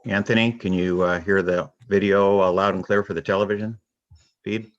Anthony, can you hear the video loud and clear for the television feed?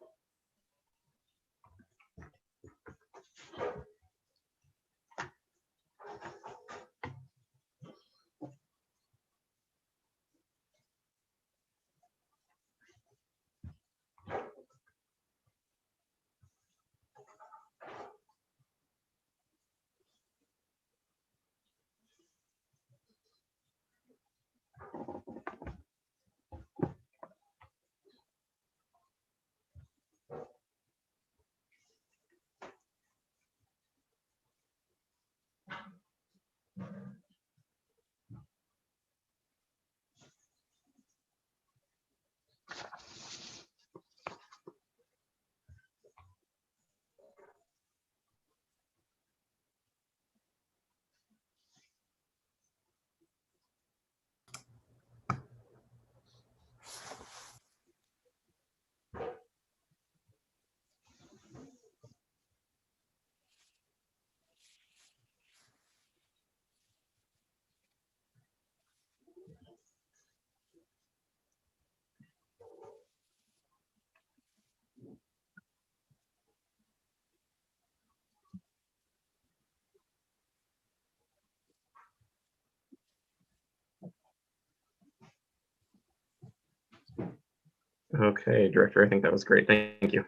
Okay, Director, I think that was great. Thank you.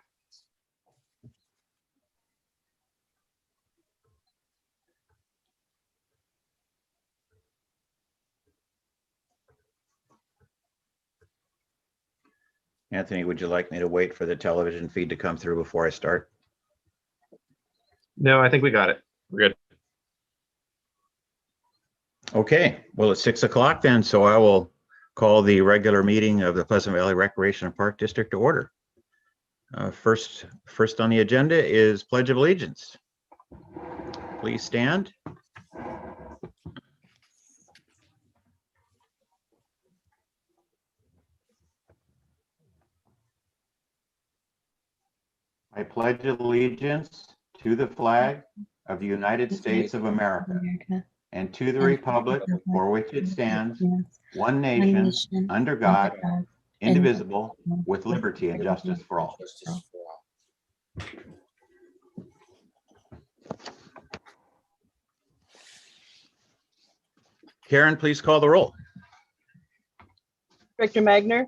Anthony, would you like me to wait for the television feed to come through before I start? No, I think we got it. We're good. Okay, well, it's 6 o'clock then, so I will call the regular meeting of the Pleasant Valley Recreation and Park District to order. First on the agenda is Pledge of Allegiance. Please stand. I pledge allegiance to the flag of the United States of America and to the republic for which it stands, one nation, under God, indivisible, with liberty and justice for all. Karen, please call the roll. Director Magner?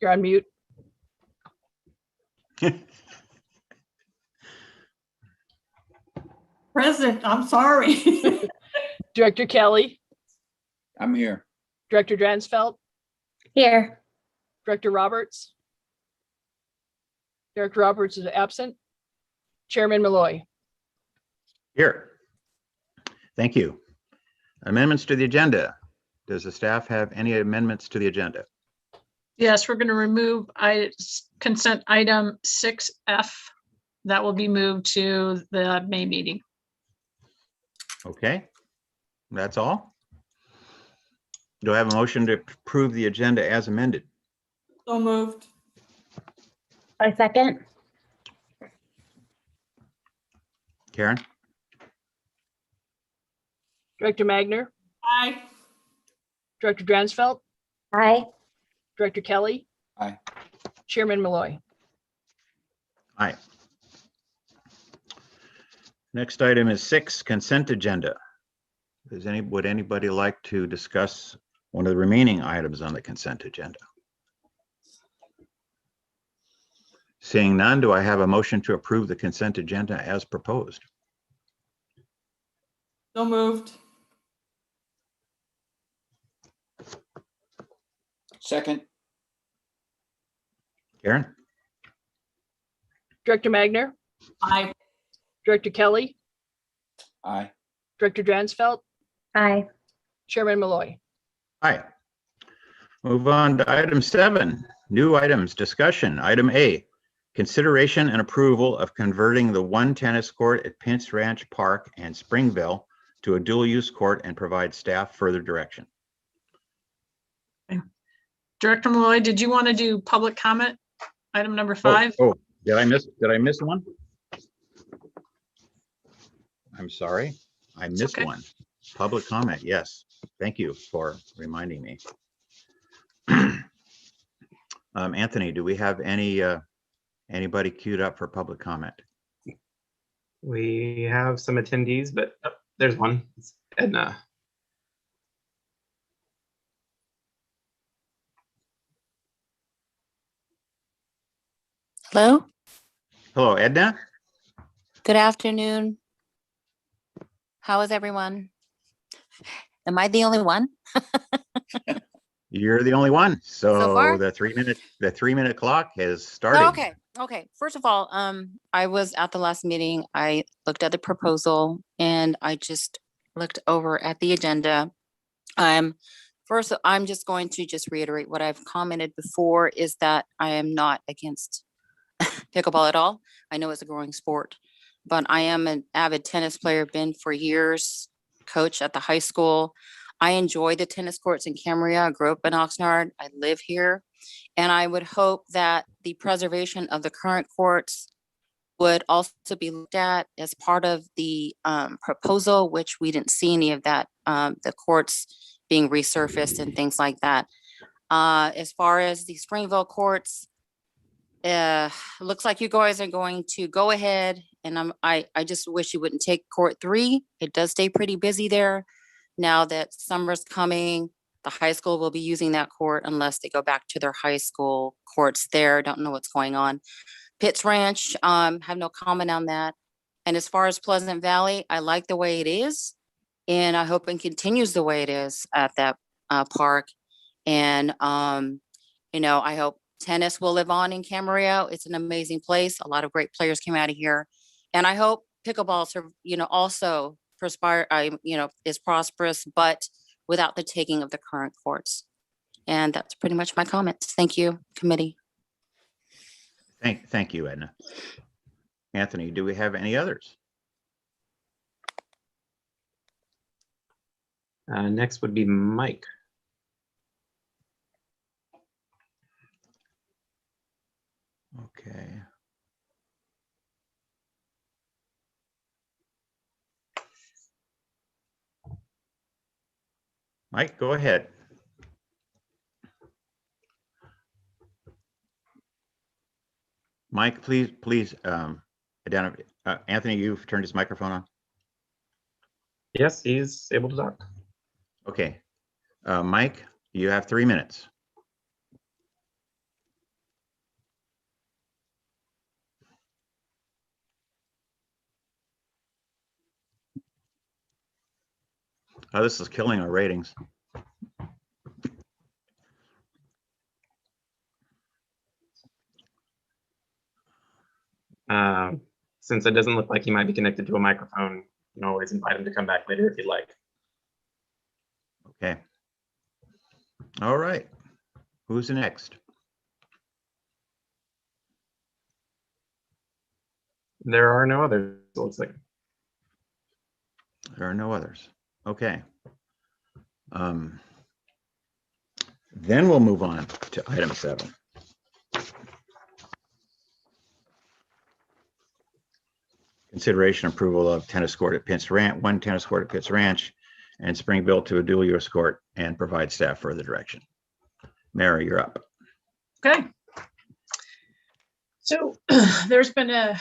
You're on mute. Present, I'm sorry. Director Kelly? I'm here. Director Dransfeld? Here. Director Roberts? Director Roberts is absent. Chairman Malloy? Here. Thank you. Amendments to the agenda. Does the staff have any amendments to the agenda? Yes, we're going to remove consent item 6F. That will be moved to the May meeting. Okay, that's all. Do I have a motion to approve the agenda as amended? So moved. I second. Karen? Director Magner? Aye. Director Dransfeld? Aye. Director Kelly? Aye. Chairman Malloy? Aye. Next item is 6, consent agenda. Would anybody like to discuss one of the remaining items on the consent agenda? Seeing none, do I have a motion to approve the consent agenda as proposed? So moved. Second. Karen? Director Magner? Aye. Director Kelly? Aye. Director Dransfeld? Aye. Chairman Malloy? Aye. Move on to item 7, new items, discussion. Item A, consideration and approval of converting the one tennis court at Pince Ranch Park and Springville to a dual-use court and provide staff further direction. Director Malloy, did you want to do public comment? Item number 5? Oh, did I miss one? I'm sorry. I missed okay. one. Public comment, yes. Thank you for reminding me. Anthony, do we have anybody queued up for public comment? We have some attendees, but oh, there's one. It's Edna. Hello, Hello, Edna? good afternoon. How is everyone? Am I the only one? You're the only one. So So far? the 3-minute clock has started. Oh, okay. First of all, I was at the last meeting. I looked at the proposal and I just looked over at the agenda. First, I'm just going to just reiterate what I've commented before is that I am not against pickleball at all. I know it's a growing sport, but I am an avid tennis player, been for years, coach at the high school. I enjoy the tennis courts in Camarillo. I grew up in Oxnard. I live here. And I would hope that the preservation of the current courts would also be looked at as part of the proposal, which we didn't see any of that, the courts being resurfaced and things like that. As far as the Springville courts, looks like you guys are going to go ahead and I just wish you wouldn't take court 3. It does stay pretty busy there. Now that summer's coming, the high school will be using that court unless they go back to their high school courts there. Don't know what's going on. Pitts Ranch, have no comment on that. And as far as Pleasant Valley, I like the way it is. And I hope it continues the way it is at that park. And, I hope tennis will live on in Camarillo. It's an amazing place. A lot of great players came out of here. And I hope pickleball, also is prosperous, but without the taking of the current courts. And that's pretty much my comments. Thank you, committee. Thank you, Edna. Anthony, do we have any others? Next would be Mike. Okay. Mike, go ahead. Mike, please identify. Anthony, you've turned his microphone on. Yes, he's able to talk. Okay. Mike, you have 3 minutes. Oh, this is killing our ratings. Since it doesn't look like he might be connected to a microphone, you can always invite him to come back later if you'd like. Okay. All right. Who's next? There are no others, it looks like. There are no others. Okay. Then we'll move on to item 7. Consideration approval of tennis court at Pitts Ranch, 1 tennis court at Pitts Ranch, and Springville to a dual use court, and provide staff further direction. Mary, you're up. Okay. So there's been a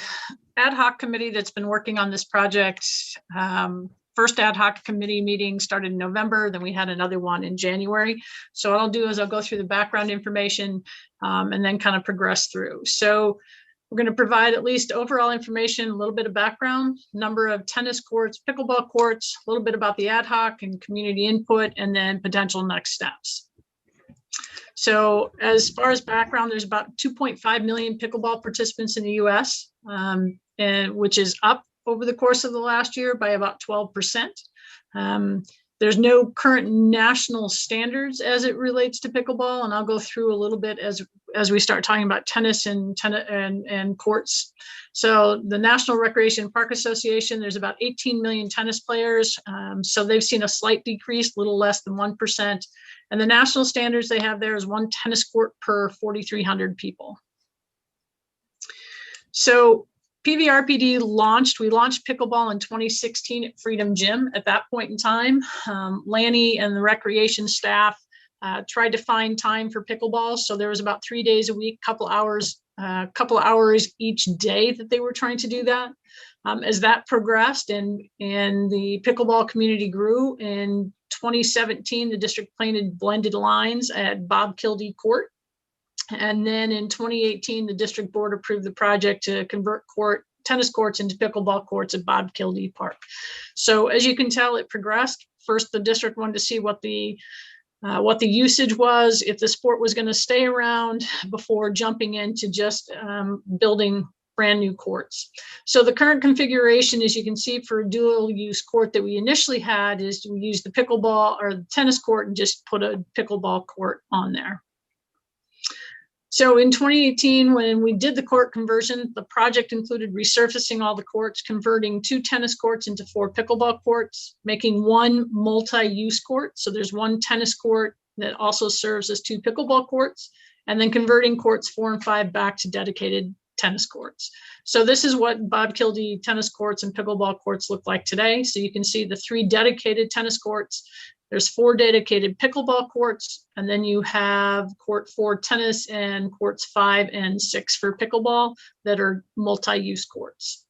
ad hoc committee that's been working on this project. First ad hoc committee meeting started in November, then we had another one in January. So what I'll do is I'll go through the background information and then kind of progress through. So we're going to provide at least overall information, a little bit of background, number of tennis courts, pickleball courts, a little bit about the ad hoc and community input, and then potential next steps. So as far as background, there's about 2.5 million pickleball participants in the US, and which is up over the course of the last year by about 12%. There's no current national standards as it relates to pickleball, and I'll go through a little bit as we start talking about tennis and courts. So the National Recreation Park Association, there's about 18 million tennis players. So they've seen a slight decrease, a little less than 1%. And the national standards they have there is 1 tennis court per 4,300 people. So PVRPD launched, we launched pickleball in 2016 at Freedom Gym. At that point in time, Lanny and the recreation staff tried to find time for pickleball. So there was about 3 days a week, couple hours each day that they were trying to do that. As that progressed and the pickleball community grew, in 2017, the district planted blended lines at Bob Kildee Court. And then in 2018, the district board approved the project to convert tennis courts into pickleball courts at Bob Kildee Park. So as you can tell, it progressed. First, the district wanted to see what the usage was, if the sport was going to stay around, before jumping into just building brand new courts. So the current configuration, as you can see, for a dual use court that we initially had, is we use the pickleball or the tennis court and just put a pickleball court on there. So in 2018, when we did the court conversion, the project included resurfacing all the courts, converting 2 tennis courts into 4 pickleball courts, making 1 multi-use court. So there's 1 tennis court that also serves as 2 pickleball courts, and then converting courts 4 and 5 back to dedicated tennis courts. So this is what Bob Kildee tennis courts and pickleball courts look like today. So you can see the 3 dedicated tennis courts. There's 4 dedicated pickleball courts, and then you have court 4 tennis and courts 5 and 6 for pickleball that are multi-use courts.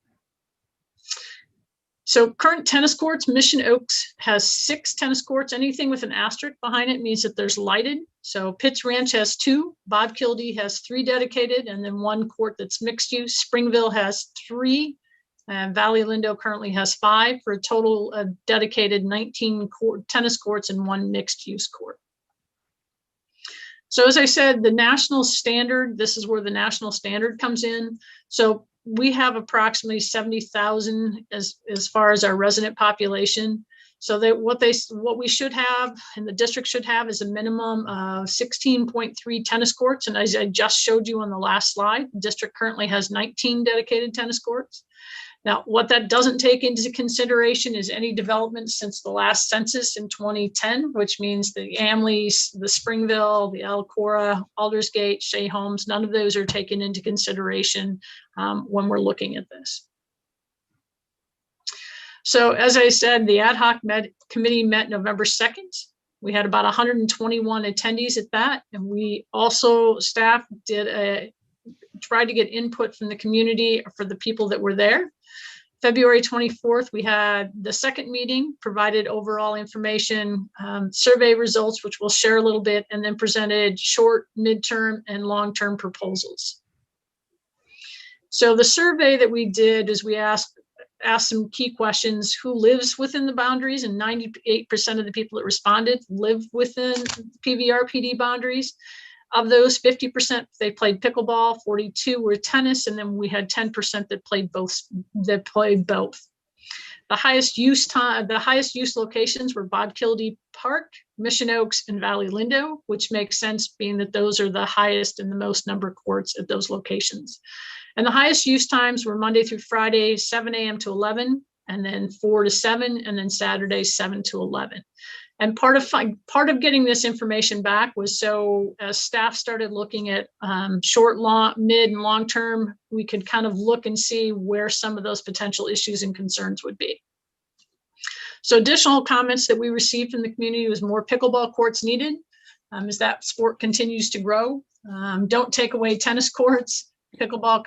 So current tennis courts, Mission Oaks has 6 tennis courts. Anything with an asterisk behind it means that there's lighted. So Pitts Ranch has 2, Bob Kildee has 3 dedicated, and then 1 court that's mixed use. Springville has 3. And Valley Lindo currently has 5, for a total of dedicated 19 tennis courts and 1 mixed use court. So as I said, the national standard, this is where the national standard comes in. So we have approximately 70,000 as far as our resident population. So that what we should have and the district should have is a minimum of 16.3 tennis courts. And as I just showed you on the last slide, the district currently has 19 dedicated tennis courts. Now, what that doesn't take into consideration is any development since the last census in 2010, which means the Amleys, the Springville, the Alcora, Aldersgate, Shea Homes, none of those are taken into consideration when we're looking at this. So as I said, the ad hoc committee met November 2nd. We had about 121 attendees at that. And we also, staff tried to get input from the community for the people that were there. February 24th, we had the second meeting, provided overall information, survey results, which we'll share a little bit, and then presented short, midterm, and long-term proposals. So the survey that we did is we asked some key questions: who lives within the boundaries, and 98% of the people that responded live within PVRPD boundaries. Of those, 50% they played pickleball, 42 were tennis, and then we had 10% that played both. The highest use locations were Bob Kildee Park, Mission Oaks, and Valley Lindo, which makes sense being that those are the highest and the most number of courts at those locations. And the highest use times were Monday through Friday, 7 a.m. to 11, and then 4 to 7, and then Saturday, 7 to 11. And part of getting this information back was so as staff started looking at short, mid, and long term, we could kind of look and see where some of those potential issues and concerns would be. So additional comments that we received from the community was more pickleball courts needed as that sport continues to grow. Don't take away tennis courts. Pickleball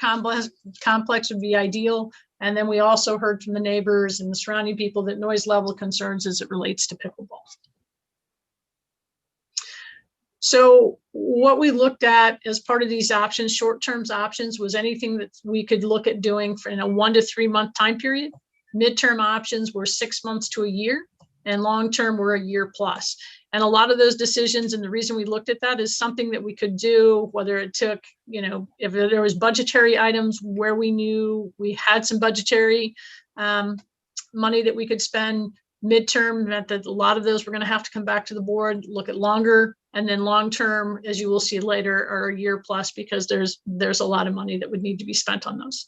complex would be ideal. And then we also heard from the neighbors and the surrounding people that noise level concerns as it relates to pickleball. So what we looked at as part of these options, short-term options, was anything that we could look at doing in a 1 to 3 month time period. Midterm options were 6 months to a year, and long-term were a year plus. And a lot of those decisions, and the reason we looked at that, is something that we could do, whether it took, if there was budgetary items where we knew we had some budgetary money that we could spend. Midterm meant that a lot of those were going to have to come back to the board, look at longer, and then long-term, as you will see later, are a year plus, because there's a lot of money that would need to be spent on those.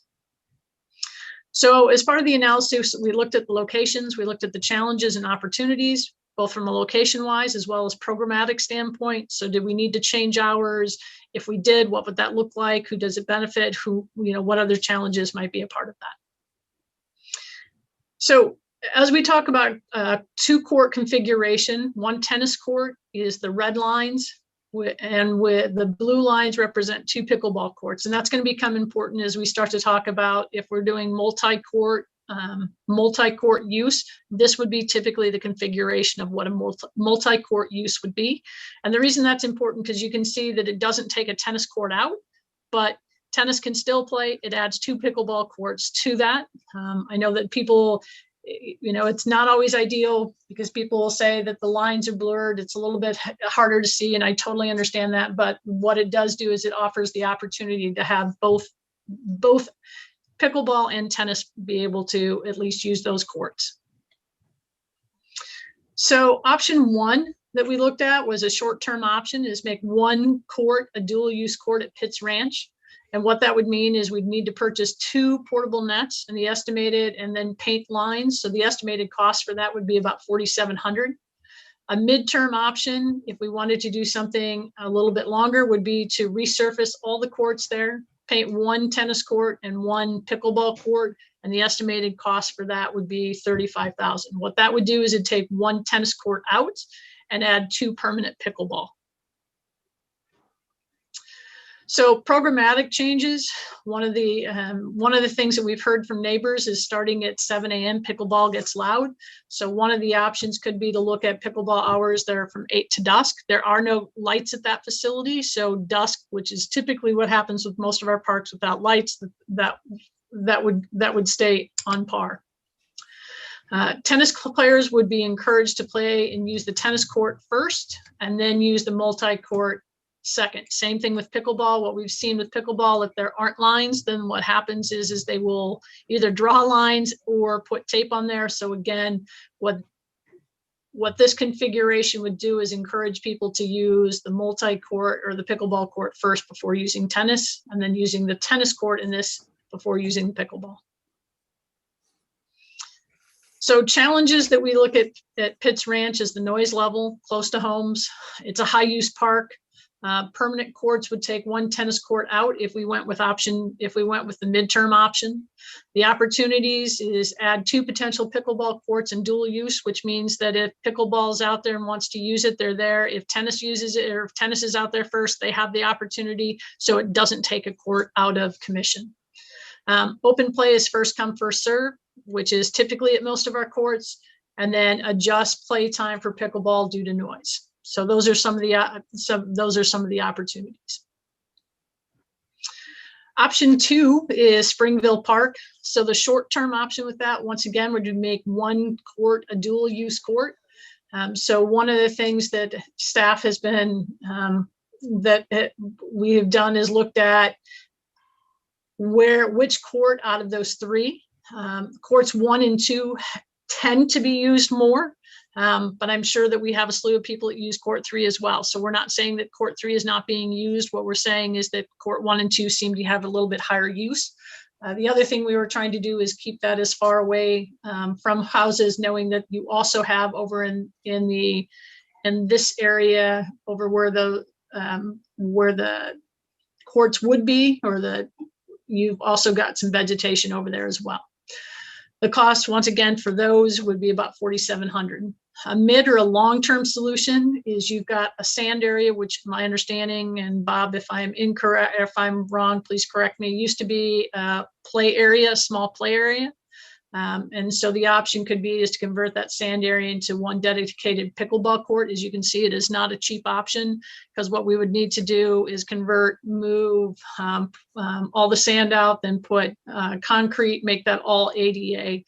So as part of the analysis, we looked at the locations, we looked at the challenges and opportunities. both from a location wise as well as programmatic standpoint. So did we need to change hours? If we did, what would that look like? Who does it benefit? Who, what other challenges might be a part of that? So as we talk about two court configuration, one tennis court is the red lines, and with the blue lines represent two pickleball courts. And that's going to become important as we start to talk about if we're doing multi-court use. This would be typically the configuration of what a multi-court use would be. And the reason that's important, because you can see that it doesn't take a tennis court out, but tennis can still play. It adds two pickleball courts to that. I know that people, it's not always ideal because people will say that the lines are blurred. It's a little bit harder to see, and I totally understand that. But what it does do is it offers the opportunity to have both pickleball and tennis be able to at least use those courts. So option one that we looked at was a short-term option, is make one court a dual-use court at Pitts Ranch. And what that would mean is we'd need to purchase two portable nets and then paint lines. So the estimated cost for that would be about $4,700. A midterm option, if we wanted to do something a little bit longer, would be to resurface all the courts there, paint one tennis court and one pickleball court. And the estimated cost for that would be $35,000. What that would do is it'd take one tennis court out and add two permanent pickleball. So programmatic changes, one of the things that we've heard from neighbors is starting at 7 a.m. pickleball gets loud. So one of the options could be to look at pickleball hours that are from 8 to dusk. There are no lights at that facility. So dusk, which is typically what happens with most of our parks without lights, that would stay on par. Tennis players would be encouraged to play and use the tennis court first, and then use the multi-court second. Same thing with pickleball. What we've seen with pickleball, if there aren't lines, then what happens is they will either draw lines or put tape on there. So again, what this configuration would do is encourage people to use the multi-court or the pickleball court first before using tennis, and then using the tennis court in this before using pickleball. So challenges that we look at Pitts Ranch is the noise level close to homes. It's a high use park. Permanent courts would take one tennis court out if we went with the midterm option. The opportunities is add two potential pickleball courts in dual use, which means that if pickleball is out there and wants to use it, they're there. If tennis uses it, or if tennis is out there first, they have the opportunity, so it doesn't take a court out of commission. Open play is first come, first serve, which is typically at most of our courts, and then adjust play time for pickleball due to noise. So those are some of the opportunities. Option two is Springville Park. So the short-term option with that, once again, would make one court a dual-use court. So one of the things that staff has been that we have done is looked at which court out of those three. Courts 1 and 2 tend to be used more. But I'm sure that we have a slew of people that use court 3 as well. So we're not saying that court 3 is not being used. What we're saying is that court 1 and 2 seem to have a little bit higher use. The other thing we were trying to do is keep that as far away from houses, knowing that you also have over in this area over where the courts would be, or you've also got some vegetation over there as well. The cost, once again, for those would be about $4,700. A mid or a long-term solution is you've got a sand area, which my understanding, and Bob, if I'm incorrect, if I'm wrong, please correct me, used to be a play area, a small play area. And so the option could be is to convert that sand area into one dedicated pickleball court. As you can see, it is not a cheap option, because what we would need to do is move all the sand out, then put concrete, make that all ADA.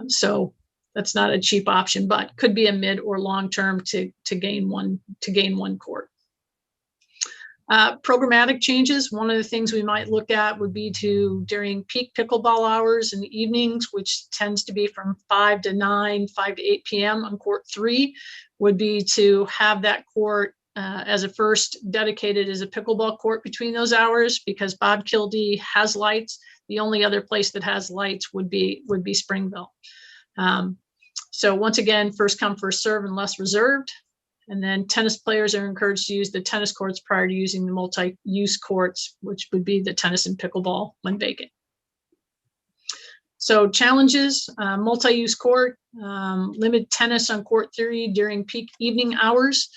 So that's not a cheap option, but could be a mid or long term to gain one court. Programmatic changes. One of the things we might look at would be during peak pickleball hours in the evenings, which tends to be from 5 to 9, 5 to 8 p.m. on court 3, would be to have that court as a first dedicated as a pickleball court between those hours, because Bob Kildee has lights. The only other place that has lights would be Springville. So once again, first come, first serve unless reserved. And then tennis players are encouraged to use the tennis courts prior to using the multi-use courts, which would be the tennis and pickleball when vacant. So challenges, multi-use court, limit tennis on court 3 during peak evening hours,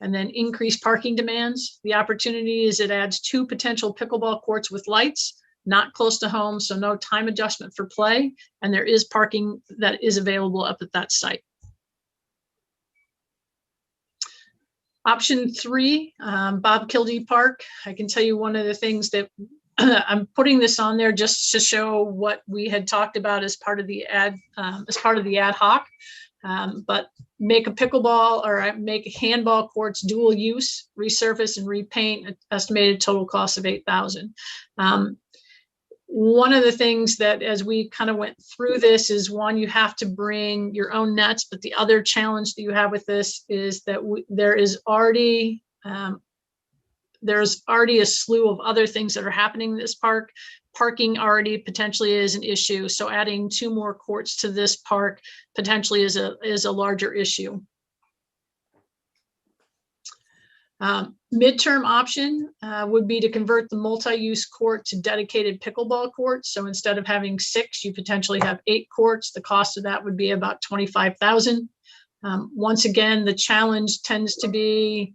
and then increase parking demands. The opportunity is it adds 2 potential pickleball courts with lights, not close to home, so no time adjustment for play, and there is parking that is available up at that site. Option 3, Bob Kildee Park. I can tell you one of the things that I'm putting this on there just to show what we had talked about as part of the ad hoc. But make a pickleball or make handball courts dual use, resurface and repaint, estimated total cost of $8,000. One of the things that as we kind of went through this is, one, you have to bring your own nets, but the other challenge that you have with this is that there's already a slew of other things that are happening in this park. Parking already potentially is an issue. So adding 2 more courts to this park potentially is a larger issue. Midterm option would be to convert the multi-use court to dedicated pickleball courts. So instead of having 6, you potentially have 8 courts. The cost of that would be about $25,000. Once again, the challenge tends to be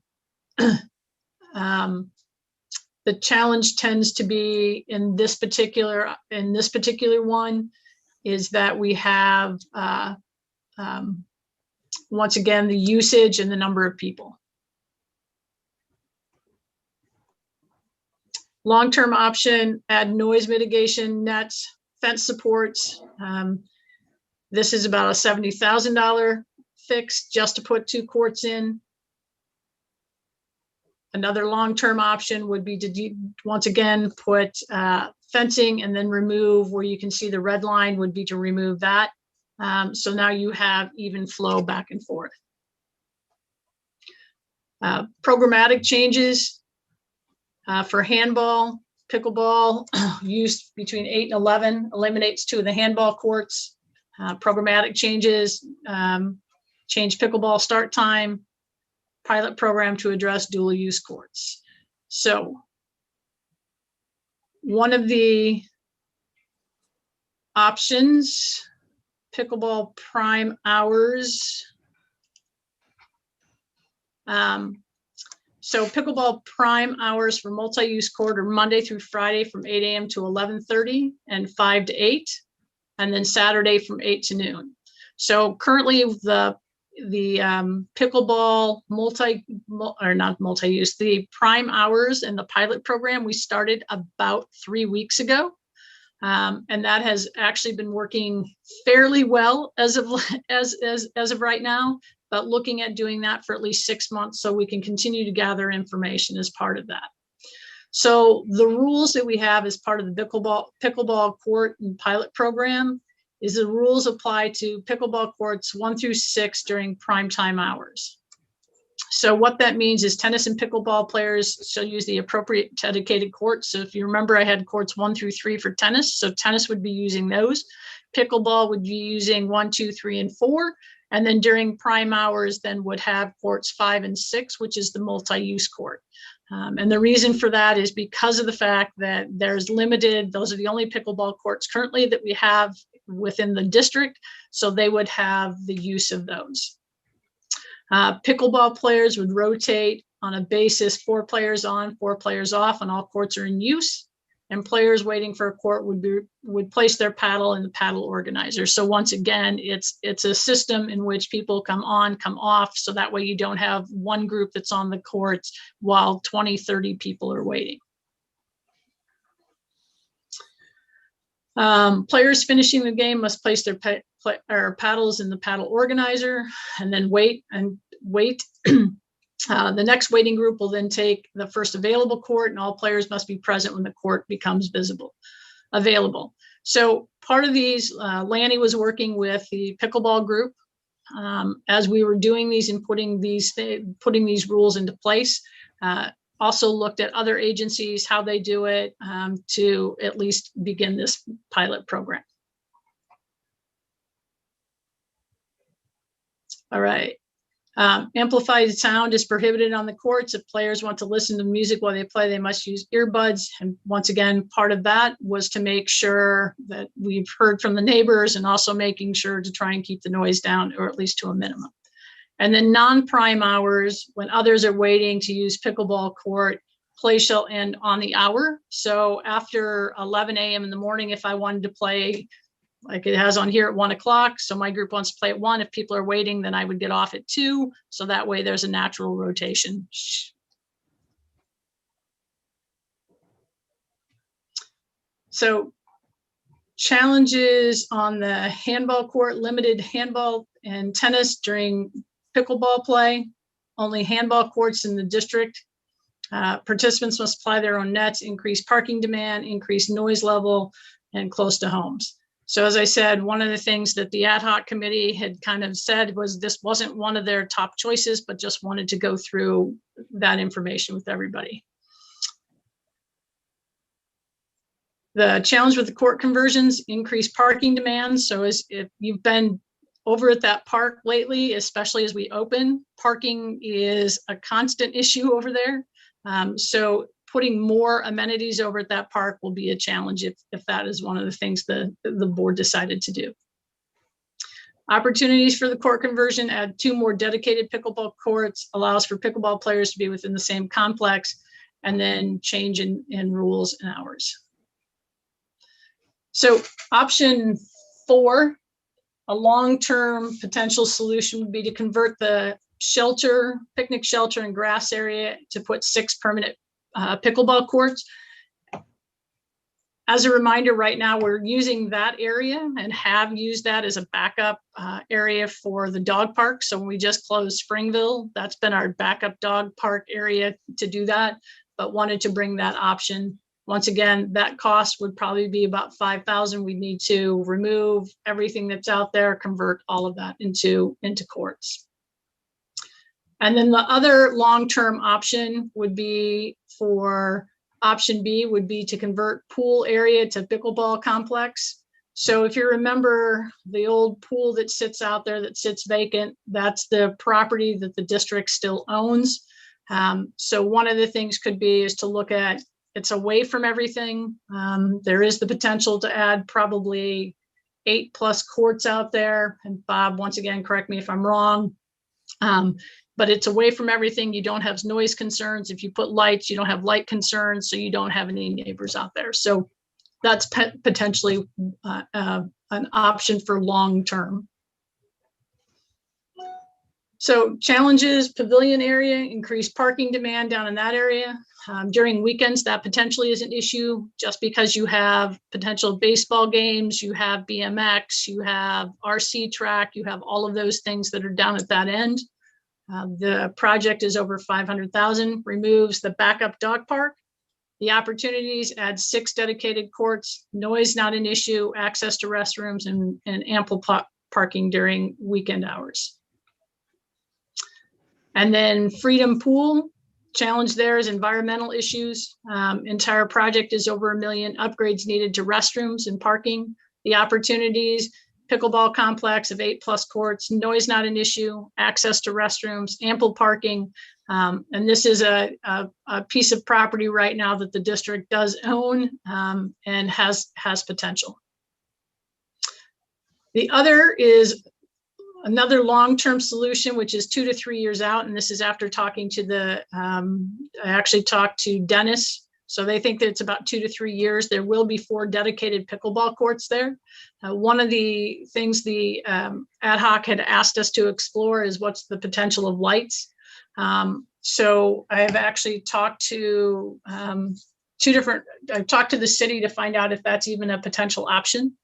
in this particular one is that we have once again the usage and the number of people. Long-term option, add noise mitigation nets, fence supports. This is about a $70,000 fix just to put 2 courts in. Another long-term option would be to once again put fencing and then remove where you can see the red line would be to remove that. So now you have even flow back and forth. Programmatic changes for handball, pickleball, used between 8 and 11, eliminates 2 of the handball courts. Programmatic changes, change pickleball start time, pilot program to address dual use courts. So one of the options, pickleball prime hours. So pickleball prime hours for multi-use court are Monday through Friday from 8 a.m. to 11:30 and 5 to 8, and then Saturday from 8 to noon. So currently the pickleball the prime hours and the pilot program we started about 3 weeks ago. And that has actually been working fairly well as of right now, but looking at doing that for at least 6 months so we can continue to gather information as part of that. So the rules that we have as part of the pickleball court and pilot program is the rules apply to pickleball courts 1 through 6 during prime time hours. So what that means is tennis and pickleball players shall use the appropriate dedicated courts. So if you remember, I had courts 1 through 3 for tennis. So tennis would be using those. Pickleball would be using 1, 2, 3, and 4. And then during prime hours, then would have courts 5 and 6, which is the multi-use court. And the reason for that is because of the fact that those are the only pickleball courts currently that we have within the district. So they would have the use of those. Pickleball players would rotate on a basis 4 players on, 4 players off, and all courts are in use. And players waiting for a court would place their paddle in the paddle organizer. So once again, it's a system in which people come on, come off, so that way you don't have one group that's on the courts while 20, 30 people are waiting. Players finishing the game must place their paddles in the paddle organizer and then wait. The next waiting group will then take the first available court, and all players must be present when the court becomes available. So part of these, Lanny was working with the pickleball group as we were doing these and putting these rules into place. Also looked at other agencies, how they do it, to at least begin this pilot program. All right. Amplified sound is prohibited on the courts. If players want to listen to music while they play, they must use earbuds. And once again, part of that was to make sure that we've heard from the neighbors and also making sure to try and keep the noise down, or at least to a minimum. And then non-prime hours, when others are waiting to use pickleball court, play shall end on the hour. So after 11 a.m. in the morning, if I wanted to play, like it has on here at 1 o'clock. So my group wants to play at 1. If people are waiting, then I would get off at 2. So that way there's a natural rotation. So challenges on the handball court, limited handball and tennis during pickleball play, only handball courts in the district. Participants must apply their own nets, increase parking demand, increase noise level, and close to homes. So as I said, one of the things that the ad hoc committee had kind of said was this wasn't one of their top choices, but just wanted to go through that information with everybody. The challenge with the court conversions, increased parking demands. So as if you've been over at that park lately, especially as we open, parking is a constant issue over there. So putting more amenities over at that park will be a challenge if that is one of the things the board decided to do. Opportunities for the court conversion, add 2 more dedicated pickleball courts, allows for pickleball players to be within the same complex, and then change in rules and hours. So option 4, a long-term potential solution would be to convert the shelter, picnic shelter and grass area to put 6 permanent pickleball courts. As a reminder, right now we're using that area and have used that as a backup area for the dog park. So when we just closed Springville, that's been our backup dog park area to do that, but wanted to bring that option. Once again, that cost would probably be about $5,000. We need to remove everything that's out there, convert all of that into courts. And then the other long-term option would be for option B would be to convert pool area to pickleball complex. So if you remember the old pool that sits out there that sits vacant, that's the property that the district still owns. So one of the things could be is to look at, it's away from everything. There is the potential to add probably 8+ courts out there. And Bob, once again, correct me if I'm wrong. But it's away from everything. You don't have noise concerns. If you put lights, you don't have light concerns, so you don't have any neighbors out there. So that's potentially an option for long term. So challenges, pavilion area, increased parking demand down in that area. During weekends, that potentially is an issue just because you have potential baseball games, you have BMX, you have RC track, you have all of those things that are down at that end. The project is over $500,000, removes the backup dog park. The opportunities add 6 dedicated courts, noise not an issue, access to restrooms, and ample parking during weekend hours. And then Freedom Pool, challenge there is environmental issues. Entire project is over $1 million, upgrades needed to restrooms and parking. The opportunities, pickleball complex of 8+ courts, noise not an issue, access to restrooms, ample parking. And this is a piece of property right now that the district does own and has potential. The other is another long-term solution, which is 2 to 3 years out. And this is after talking to I actually talked to Dennis. So they think that it's about 2 to 3 years. There will be 4 dedicated pickleball courts there. One of the things the ad hoc had asked us to explore is what's the potential of lights. So I have actually talked to I've talked to the city to find out if that's even a potential option.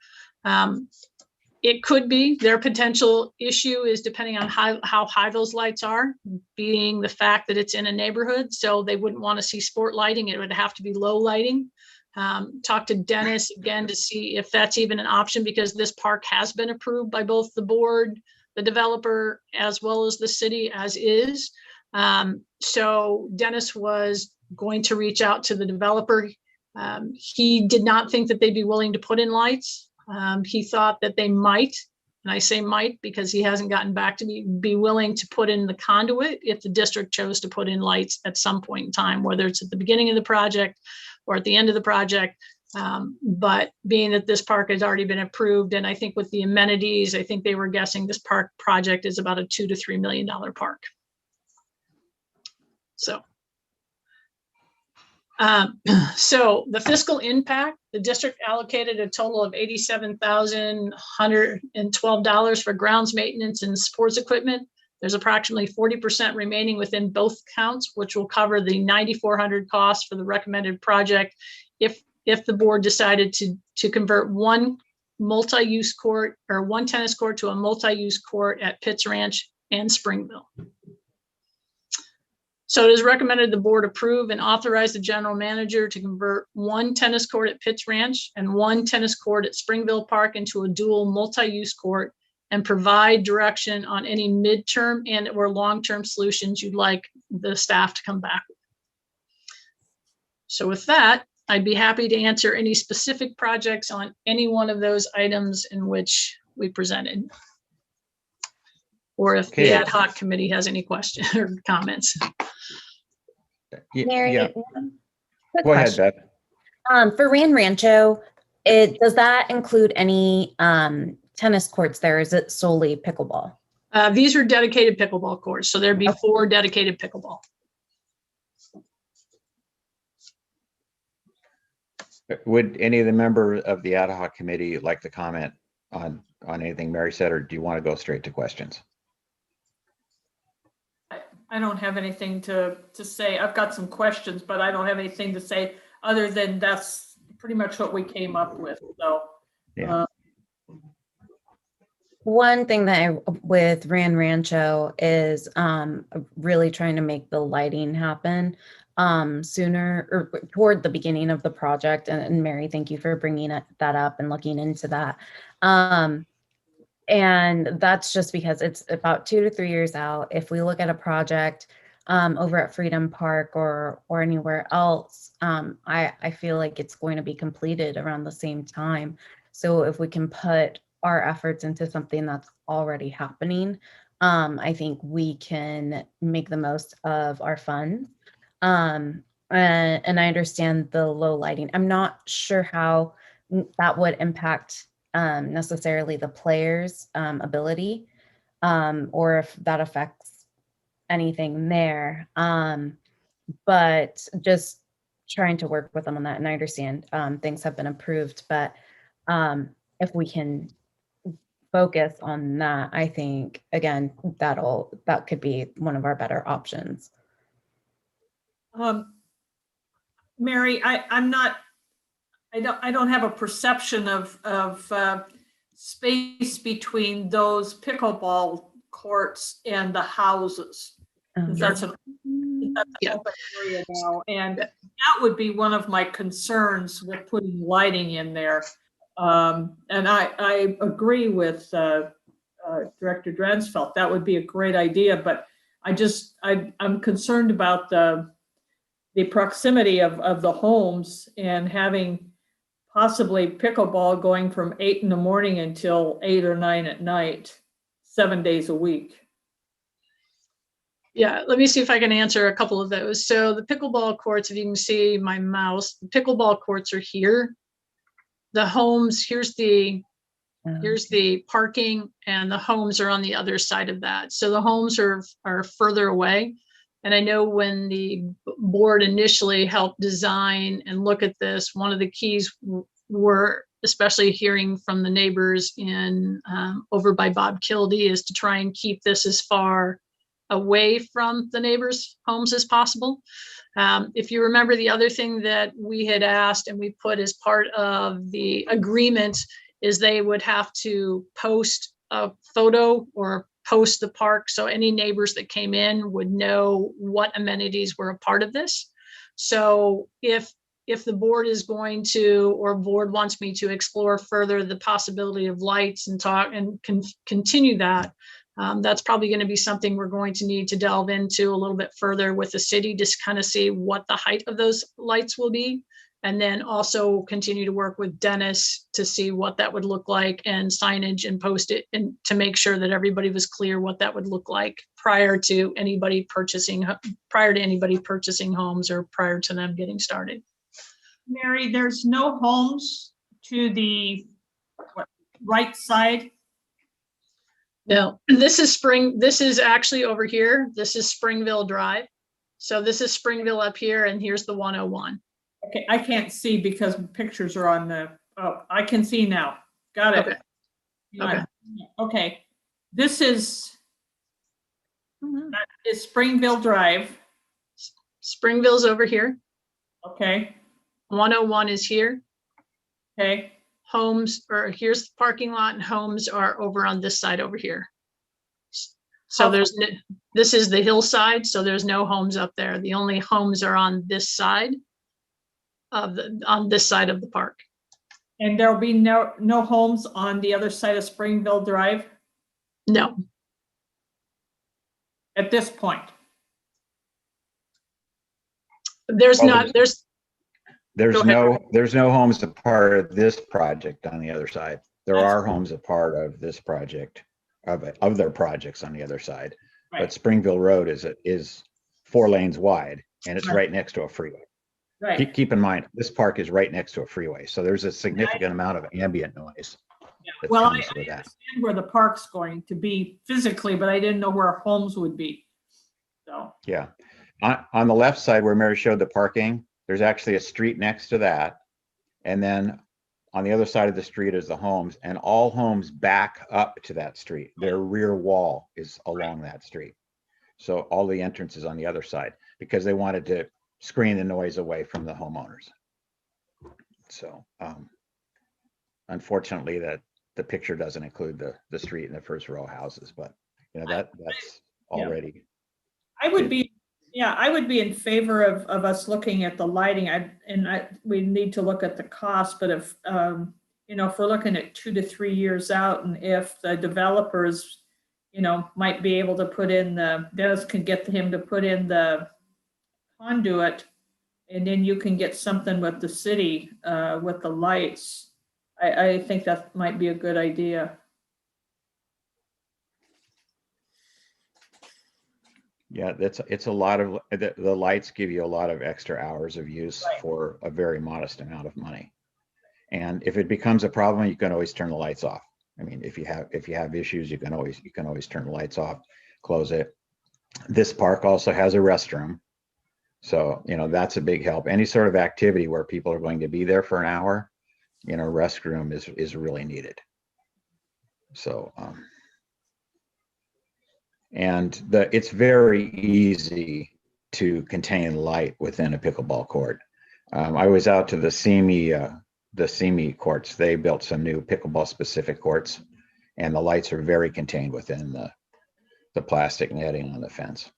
It could be. Their potential issue is depending on how high those lights are, being the fact that it's in a neighborhood. So they wouldn't want to see sport lighting. It would have to be low lighting. Talk to Dennis again to see if that's even an option, because this park has been approved by both the board, the developer, as well as the city as is. So Dennis was going to reach out to the developer. He did not think that they'd be willing to put in lights. He thought that they might, and I say might because he hasn't gotten back to me, be willing to put in the conduit if the district chose to put in lights at some point in time, whether it's at the beginning of the project or at the end of the project. But being that this park has already been approved, and I think with the amenities, I think they were guessing this park project is about a $2 to $3 million park. So. So the fiscal impact, the district allocated a total of $87,112 for grounds maintenance and sports equipment. There's approximately 40% remaining within both counts, which will cover the $9,400 cost for the recommended project if the board decided to convert one multi-use court or one tennis court to a multi-use court at Pitts Ranch and Springville. So it is recommended the board approve and authorize the general manager to convert one tennis court at Pitts Ranch and one tennis court at Springville Park into a dual multi-use court and provide direction on any midterm and or long-term solutions you'd like the staff to come back with. So with that, I'd be happy to answer any specific projects on any one of those items in which we presented. Or if Okay. the ad hoc committee has any questions or comments. Mary, Yeah, quick go ahead, question. Beth. For Ran Rancho, does that include any tennis courts there? Is it solely pickleball? These are dedicated pickleball courts, so there'd be 4 dedicated pickleball. Would any of the member of the ad hoc committee like to comment on anything Mary said, or do you want to go straight to questions? I don't have anything to say. I've got some questions, but I don't have anything to say other than that's pretty much what we came up with. So, Yeah. One thing that with Ran Rancho is really trying to make the lighting happen sooner or toward the beginning of the project. And Mary, thank you for bringing that up and looking into that. And that's just because it's about 2 to 3 years out. If we look at a project over at Freedom Park or anywhere else, I feel like it's going to be completed around the same time. So if we can put our efforts into something that's already happening, I think we can make the most of our funds. And I understand the low lighting. I'm not sure how that would impact necessarily the player's ability, or if that affects anything there. But just trying to work with them on that. And I understand things have been approved, but if we can focus on that, I think, again, that could be one of our better options. Mary, I don't have a perception of space between those pickleball courts and the houses. That's an open area now, and that would be one of my concerns with putting lighting in there. And I agree with Director Dransfeld. That would be a great idea, but I'm concerned about the proximity of the homes and having possibly pickleball going from 8 in the morning until 8 or 9 at night, 7 days a week. Yeah, let me see if I can answer a couple of those. So the pickleball courts, if you can see my mouse, the pickleball courts are here. The homes, here's the parking, and the homes are on the other side of that. So the homes are further away. And I know when the board initially helped design and look at this, one of the keys were, especially hearing from the neighbors in over by Bob Kildee, is to try and keep this as far away from the neighbors' homes as possible. If you remember, the other thing that we had asked and we put as part of the agreement is they would have to post a photo or post the park, so any neighbors that came in would know what amenities were a part of this. So if the board is going to, or board wants me to explore further the possibility of lights and talk and continue that, that's probably going to be something we're going to need to delve into a little bit further with the city, just kind of see what the height of those lights will be. And then also continue to work with Dennis to see what that would look like and signage and post it, and to make sure that everybody was clear what that would look like prior to anybody purchasing homes or prior to them getting started. Mary, there's no homes to the right side. Now, this is actually over here. This is Springville Drive. So this is Springville up here, and here's the 101. Okay, I can't see because pictures are on the, oh, I can see now. Got it. Okay. Okay. Okay, this is Springville Drive. Springville's over here. Okay, 101 is here. okay, Homes, or here's the parking lot, and homes are over on this side over here. So this is the hillside, so there's no homes up there. The only homes are on this side of the park. and there'll be no homes on the other side of Springville Drive No, at this point? there's Well, not, there's, There's Go ahead. there's no homes a part of this project on the other side. There That's- are homes a part of this project, of their projects on the other side. Right. But Springville Road is 4 lanes wide, and it's Right. right next to a freeway. Right, Keep in mind, this park is right next to a freeway, so there's a significant amount of ambient noise that well, I comes with that. understand where the park's going to be physically, but I didn't know where homes would be. So, Yeah. On the left side where Mary showed the parking, there's actually a street next to that. And then on the other side of the street is the homes, and all homes back up to that street. Their rear wall is along that street. So all the entrances on the other side, because they wanted to screen the noise away from the homeowners. So unfortunately, that the picture doesn't include the street and the first row houses, but that's Yeah. already. I would be in favor of us looking at the lighting. We need to look at the cost, but if we're looking at 2 to 3 years out, and if the developers, might be able to put in Dennis can get him to put in the conduit, and then you can get something with the city, with the lights. I think that might be a good idea. Yeah, it's a lot of, the lights give you a lot of extra hours of use Right. for a very modest amount of money. And if it becomes a problem, you can always turn the lights off. I mean, if you have issues, you can always turn the lights off, close it. This park also has a restroom. So, that's a big help. Any sort of activity where people are going to be there for an hour, restroom is really needed. So, and it's very easy to contain light within a pickleball court. I was out to the SEMI courts. They built some new pickleball specific courts, and the lights are very contained within the plastic netting on the fence.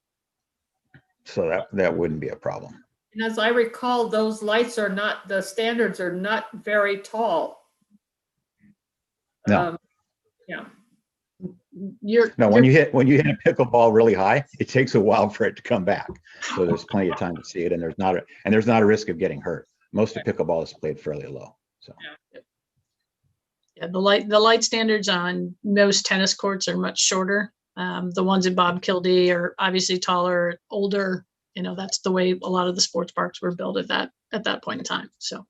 So that wouldn't be a problem. And as I recall, those lights the standards are not very tall. No. Yeah. No, when you hit a pickleball really high, it takes a while for it to come back. So there's plenty of time to see it, and there's not a risk of getting hurt. Most of pickleball is played fairly low. So yeah, the light standards on most tennis courts are much shorter. The ones in Bob Kildee are obviously taller, older. That's the way a lot of the sports parks were built at that point in time. So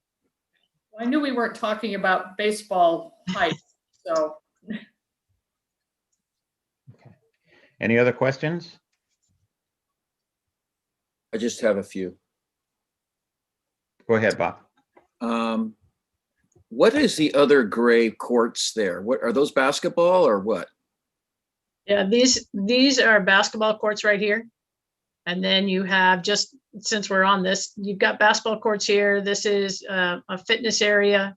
I knew we weren't talking about baseball height, so. any other questions? I just have a few. Go ahead, Bob. What is the other gray courts there? What are those, basketball or what? yeah, these are basketball courts right here. And then you have, just since we're on this, you've got basketball courts here. This is a fitness area.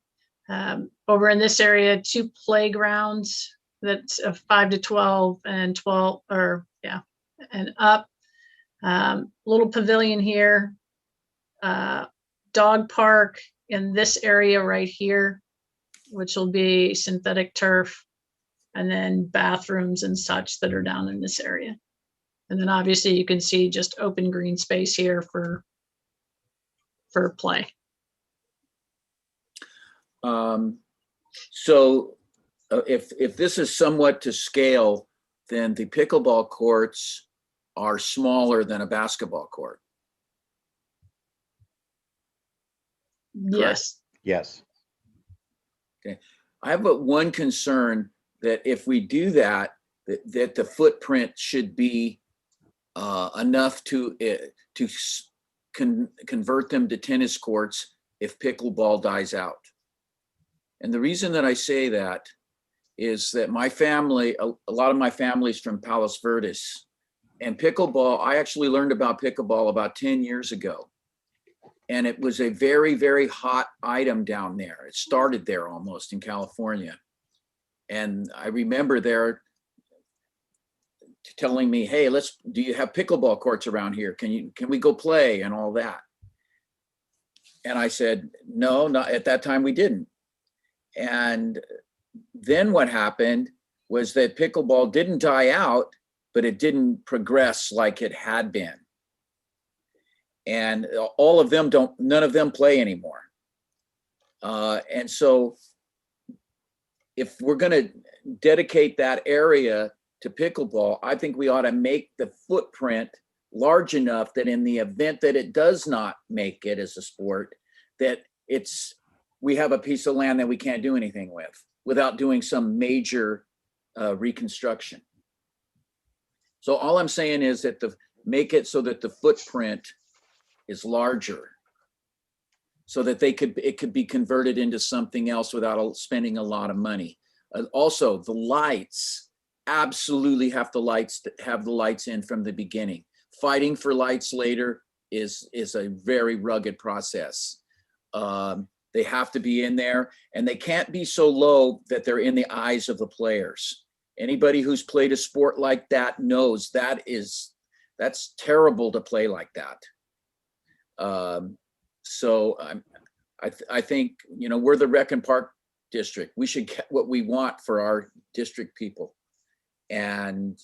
Over in this area, 2 playgrounds that's 5 to 12 and 12, and up. Little pavilion here. Dog park in this area right here, which will be synthetic turf, and then bathrooms and such that are down in this area. And then obviously you can see just open green space here for play. So if this is somewhat to scale, then the pickleball courts are smaller than a basketball court. Yes. Yes. I have but one concern, that if we do that, that the footprint should be enough to convert them to tennis courts if pickleball dies out. And the reason that I say that is that my family, a lot of my family's from Palos Verdes, and pickleball, I actually learned about pickleball about 10 years ago. And it was a very, very hot item down there. It started there almost in California. And I remember there telling me, hey, do you have pickleball courts around here? Can we go play and all that? And I said, no, not at that time we didn't. And then what happened was that pickleball didn't die out, but it didn't progress like it had been. And none of them play anymore. And so if we're going to dedicate that area to pickleball, I think we ought to make the footprint large enough that in the event that it does not make it as a sport, that we have a piece of land that we can't do anything with without doing some major reconstruction. So all I'm saying is that make it so that the footprint is larger, so that it could be converted into something else without spending a lot of money. Also, the lights absolutely have the lights in from the beginning. Fighting for lights later is a very rugged process. They have to be in there, and they can't be so low that they're in the eyes of the players. Anybody who's played a sport like that knows that's terrible to play like that. So I think, we're the Rec and Park district. We should get what we want for our district people. And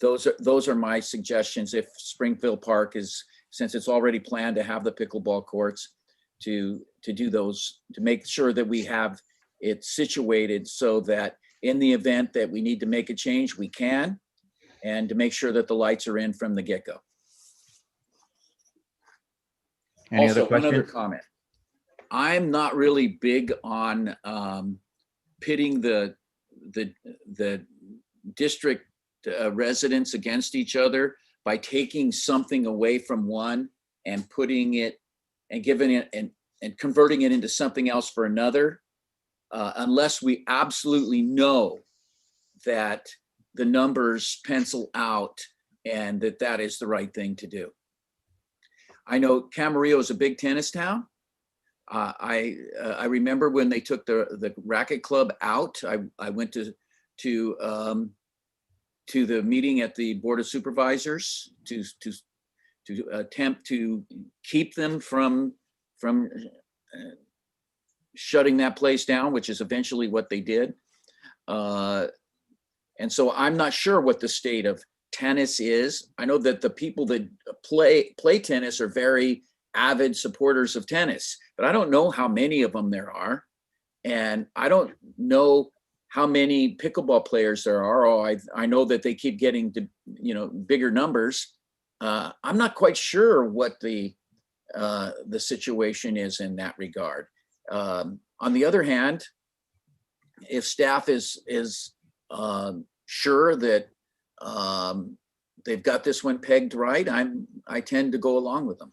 those are my suggestions. If Springfield Park since it's already planned to have the pickleball courts, to do those, to make sure that we have it situated so that in the event that we need to make a change, we can, and to make sure that the lights are in from the get-go. Any other Also, one other questions? comment. I'm not really big on pitting the district residents against each other by taking something away from one and putting it and giving it and converting it into something else for another, unless we absolutely know that the numbers pencil out and that is the right thing to do. I know Camarillo is a big tennis town. I remember when they took the racket club out. I went to the meeting at the Board of Supervisors to attempt to keep them from shutting that place down, which is eventually what they did. And so I'm not sure what the state of tennis is. I know that the people that play tennis are very avid supporters of tennis, but I don't know how many of them there are. And I don't know how many pickleball players there are. Oh, I know that they keep getting to, bigger numbers. I'm not quite sure what the situation is in that regard. On the other hand, if staff is sure that they've got this one pegged right, I tend to go along with them.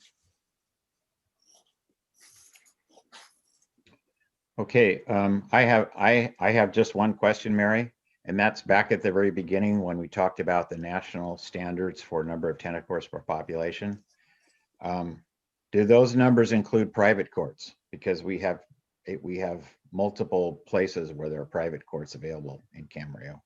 Okay, I have just one question, Mary, and that's back at the very beginning when we talked about the national standards for number of tennis courts per population. Do those numbers include private courts? Because we have multiple places where there are private courts available in Camarillo.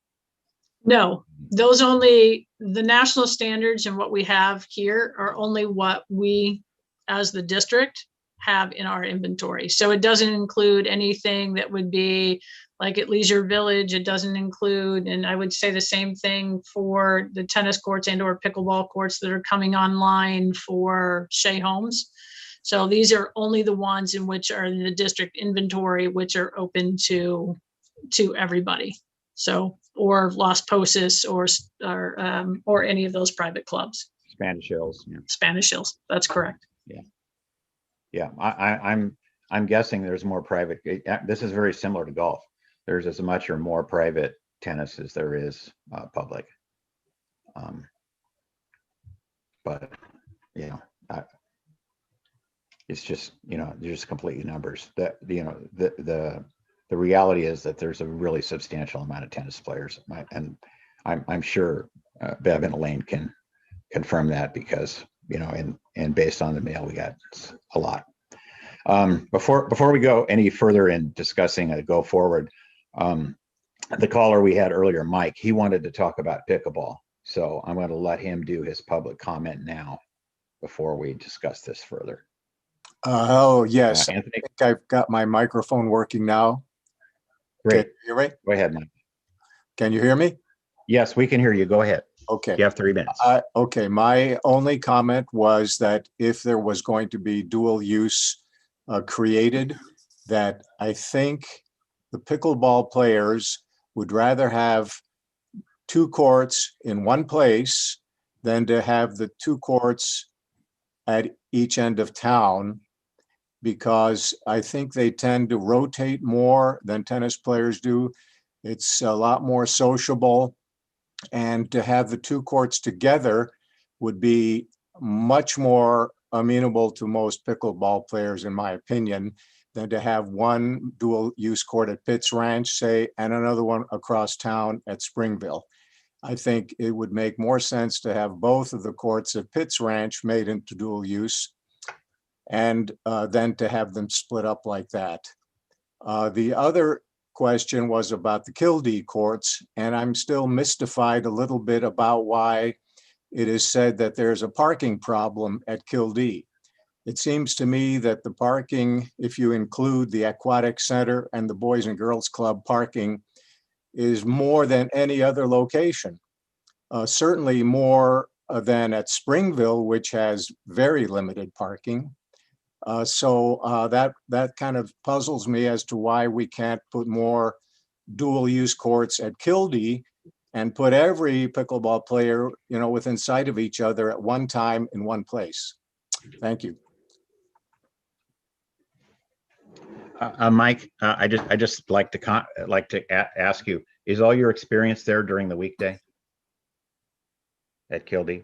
No, the national standards and what we have here are only what we, as the district, have in our inventory. So it doesn't include anything that would be like at Leisure Village. It doesn't include, and I would say the same thing for the tennis courts and or pickleball courts that are coming online for Shea Homes. So these are only the ones in which are in the district inventory, which are open to everybody. So, or Las Posas or any of those private clubs. Spanish Hills, yeah. Spanish Hills, that's correct. Yeah, I'm guessing there's more private. This is very similar to golf. There's as much or more private tennis as there is public. But you know, it's just, you know, they're just completely numbers. That, you know, the reality is that there's a really substantial amount of tennis players, and I'm sure Bev and Elaine can confirm that, because, you know, and based on the mail we got, it's a lot. Before we go any further in discussing a go forward, the caller we had earlier, Mike, he wanted to talk about pickleball. So I'm going to let him do his public comment now before we discuss this further. Oh, yes. I Anthony, think I've got my microphone working now. great. Can you hear me? Go ahead, Mike. Can you hear me? Yes, we can hear you. Go ahead. Okay. You have 3 minutes. Okay, my only comment was that if there was going to be dual use created, that I think the pickleball players would rather have 2 courts in one place than to have the 2 courts at each end of town, because I think they tend to rotate more than tennis players do. It's a lot more sociable. And to have the 2 courts together would be much more amenable to most pickleball players, in my opinion, than to have one dual use court at Pitts Ranch, say, and another one across town at Springville. I think it would make more sense to have both of the courts at Pitts Ranch made into dual use, and then to have them split up like that. The other question was about the Kildee courts, and I'm still mystified a little bit about why it is said that there's a parking problem at Kildee. It seems to me that the parking, if you include the aquatic center and the Boys and Girls Club parking, is more than any other location. Certainly more than at Springville, which has very limited parking. So that kind of puzzles me as to why we can't put more dual use courts at Kildee and put every pickleball player, you know, within sight of each other at one time in one place. Thank you. Mike, I just like to ask you, is all your experience there during the weekday at Kildee?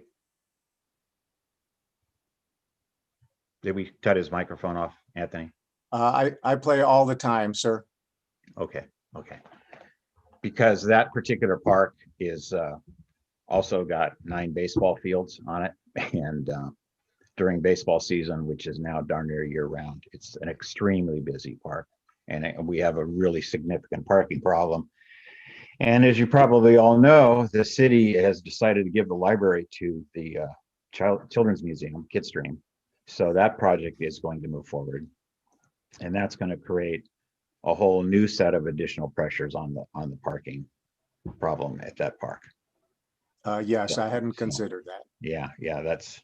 Did we cut his microphone off, Anthony? I play all the time, sir. Okay. Because that particular park is also got 9 baseball fields on it, and during baseball season, which is now darn near year round, it's an extremely busy park, and we have a really significant parking problem. And as you probably all know, the city has decided to give the library to the Children's Museum, Kidstream. So that project is going to move forward, and that's going to create a whole new set of additional pressures on the parking problem at that park. Yes, I hadn't considered that. Yeah, that's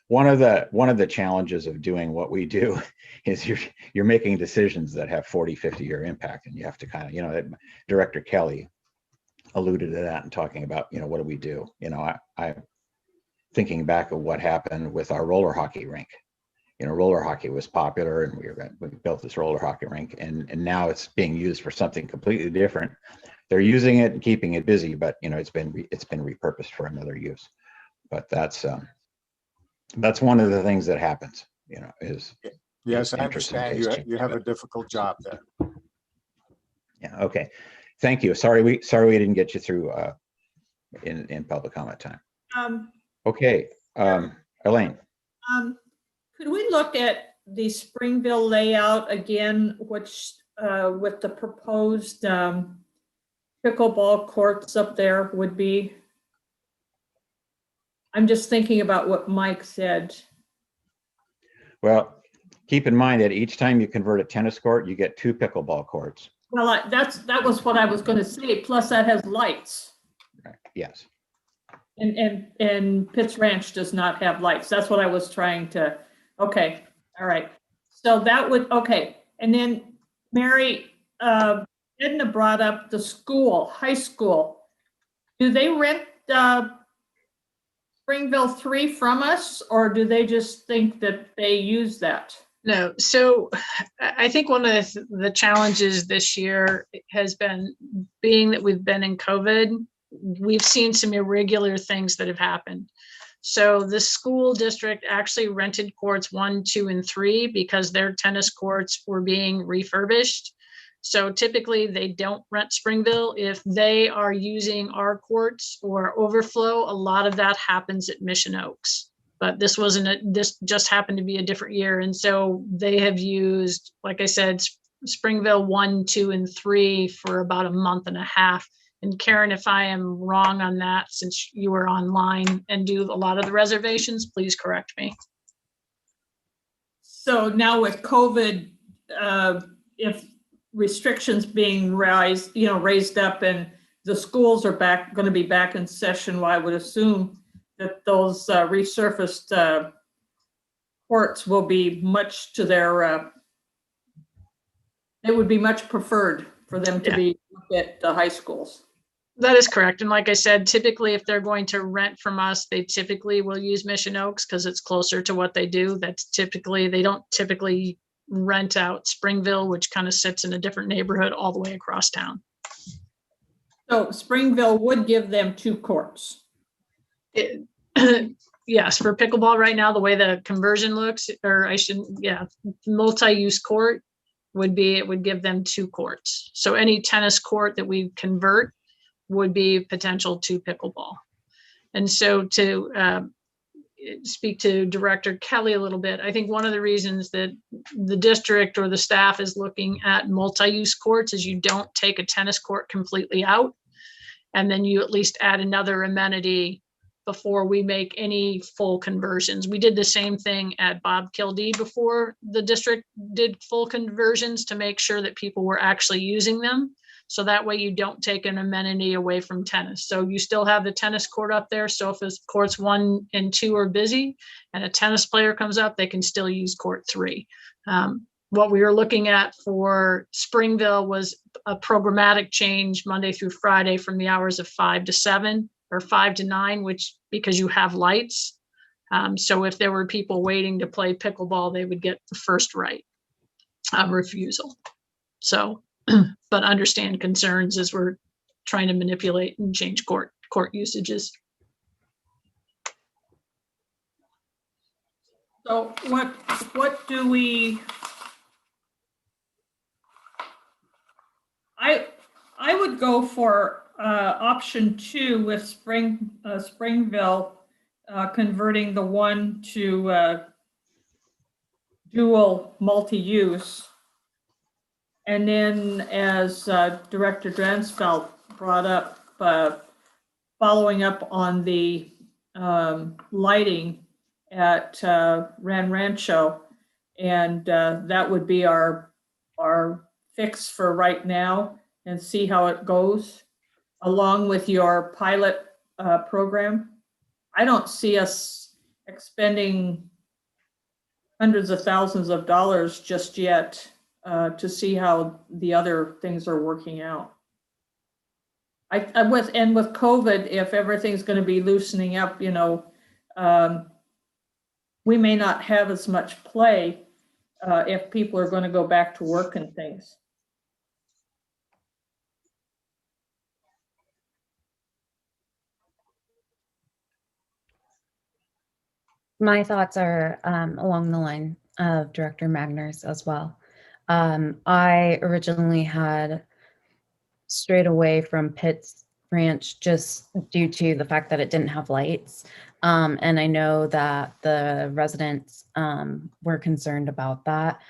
one of the challenges of doing what we do, is you're making decisions that have 40-50 year impact, and you have to kind of, you know, Director Kelly alluded to that and talking about, you know, what do we do? You know, I thinking back of what happened with our roller hockey rink. You know, roller hockey was popular, and we built this roller hockey rink, and now it's being used for something completely different. They're using it and keeping it busy, but, you know, it's been repurposed for another use. But that's one of the things that happens, you know, is. Yes, I interesting understand. case You have a difficult job there. Yeah. Okay. Thank you. Sorry we didn't get you through in public comment time. Okay. Elaine. Could we look at the Springville layout again, which with the proposed pickleball courts up there would be? I'm just thinking about what Mike said. Well, keep in mind that each time you convert a tennis court, you get 2 pickleball courts. Well, that was what I was going to say. Plus, that has lights. Right. Yes. And Pitts Ranch does not have lights. That's what I was trying to Okay, all right. So that would, okay. And then Mary, Edna brought up the school, high school. Do they rent Springville 3 from us, or do they just think that they use that? No, so I think one of the challenges this year has been, being that we've been in COVID, we've seen some irregular things that have happened. So the school district actually rented courts 1, 2, and 3 because their tennis courts were being refurbished. So typically they don't rent Springville. If they are using our courts or overflow, a lot of that happens at Mission Oaks. But this this just happened to be a different year. And so they have used, like I said, Springville 1, 2, and 3 for about a month and a half. And Karen, if I am wrong on that, since you were online and do a lot of the reservations, please correct me. So now with COVID, if restrictions being raised up and the schools are going to be back in session, well, I would assume that those resurfaced courts will be much to their, it would be much preferred for them to be at the high schools. That is correct. And like I said, typically if they're going to rent from us, they typically will use Mission Oaks because it's closer to what they do. That's typically, they don't typically rent out Springville, which kind of sits in a different neighborhood all the way across town. So Springville would give them 2 courts. Yes, for pickleball right now, the way the conversion looks, or I shouldn't, multi-use court would be, it would give them 2 courts. So any tennis court that we convert would be potential to pickleball. And so to speak to Director Kelly a little bit, I think one of the reasons that the district or the staff is looking at multi-use courts is you don't take a tennis court completely out, and then you at least add another amenity before we make any full conversions. We did the same thing at Bob Kildee before the district did full conversions to make sure that people were actually using them. So that way you don't take an amenity away from tennis. So you still have the tennis court up there. So if it's courts 1 and 2 are busy and a tennis player comes up, they can still use court 3. What we were looking at for Springville was a programmatic change Monday through Friday from the hours of 5 to 7 or 5 to 9, which because you have lights. So if there were people waiting to play pickleball, they would get the first right of refusal. So, but understand concerns as we're trying to manipulate and change court usages. So what do we? I would go for option 2 with Springville converting the 1 to dual multi-use. And then as Director Dransfeld brought up, following up on the lighting at Rancho, and that would be our fix for right now, and see how it goes along with your pilot program. I don't see us expending hundreds of thousands of dollars just yet to see how the other things are working out. With COVID, if everything's going to be loosening up, we may not have as much play if people are going to go back to work and things. My thoughts are along the line of Director Magner's as well. I originally had strayed away from Pitt's Ranch just due to the fact that it didn't have lights. And I know that the residents were concerned about that.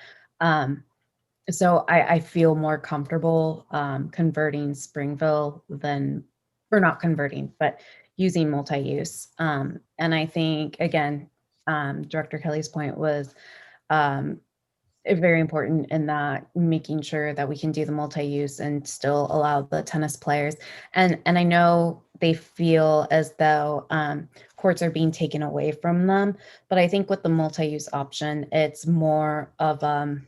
So I feel more comfortable converting Springville or not converting, but using multi-use. And I think, again, Director Kelly's point was very important in that making sure that we can do the multi-use and still allow the tennis players. And I know they feel as though courts are being taken away from them. But I think with the multi-use option, it's more of a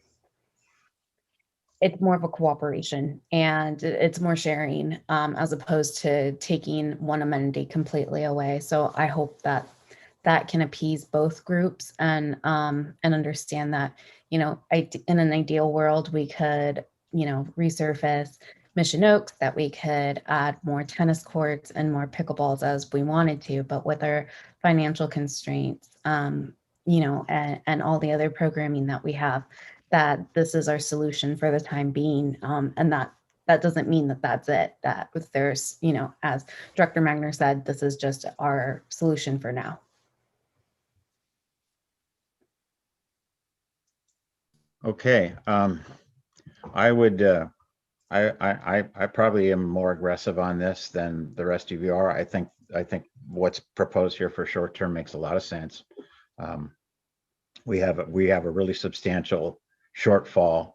cooperation, and it's more sharing, as opposed to taking one amenity completely away. So I hope that that can appease both groups and understand that, in an ideal world, we could, resurface Mission Oaks, that we could add more tennis courts and more pickleballs as we wanted to, but with our financial constraints, and all the other programming that we have, that this is our solution for the time being. And that doesn't mean that that's it, that if there's, as Director Magner said, this is just our solution for now. Okay, I would, I probably am more aggressive on this than the rest of you are. I think what's proposed here for short term makes a lot of sense. We have a really substantial shortfall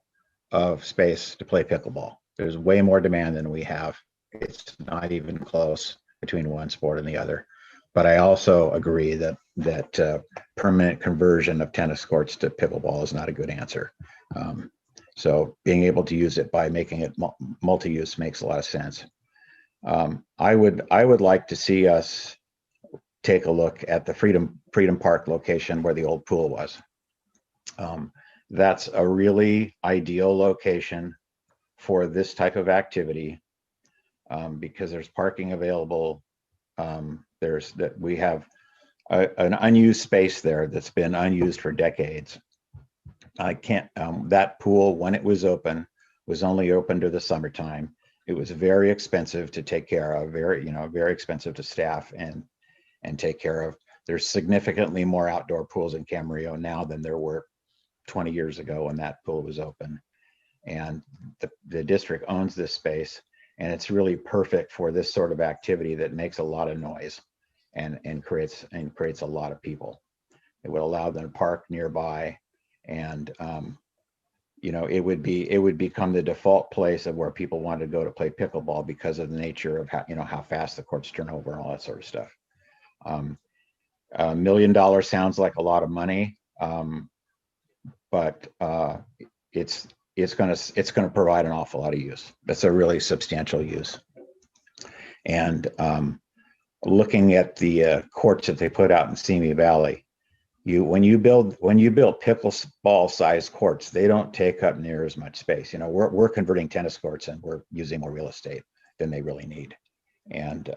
of space to play pickleball. There's way more demand than we have. It's not even close between one sport and the other. But I also agree that permanent conversion of tennis courts to pickleball is not a good answer. So being able to use it by making it multi-use makes a lot of sense. I would like to see us take a look at the Freedom Park location where the old pool was. That's a really ideal location for this type of activity, because there's parking available. We have an unused space there that's been unused for decades. That pool, when it was open, was only open to the summertime. It was very expensive to take care of, very expensive to staff and take care of. There's significantly more outdoor pools in Camarillo now than there were 20 years ago when that pool was open. And the district owns this space, and it's really perfect for this sort of activity that makes a lot of noise and creates a lot of people. It would allow them to park nearby, and it would become the default place of where people want to go to play pickleball because of the nature of how fast the courts turn over and all that sort of stuff. $1 million sounds like a lot of money, but it's going to provide an awful lot of use. That's a really substantial use. And looking at the courts that they put out in Simi Valley, when you build pickleball sized courts, they don't take up near as much space. We're converting tennis courts and we're using more real estate than they really need. And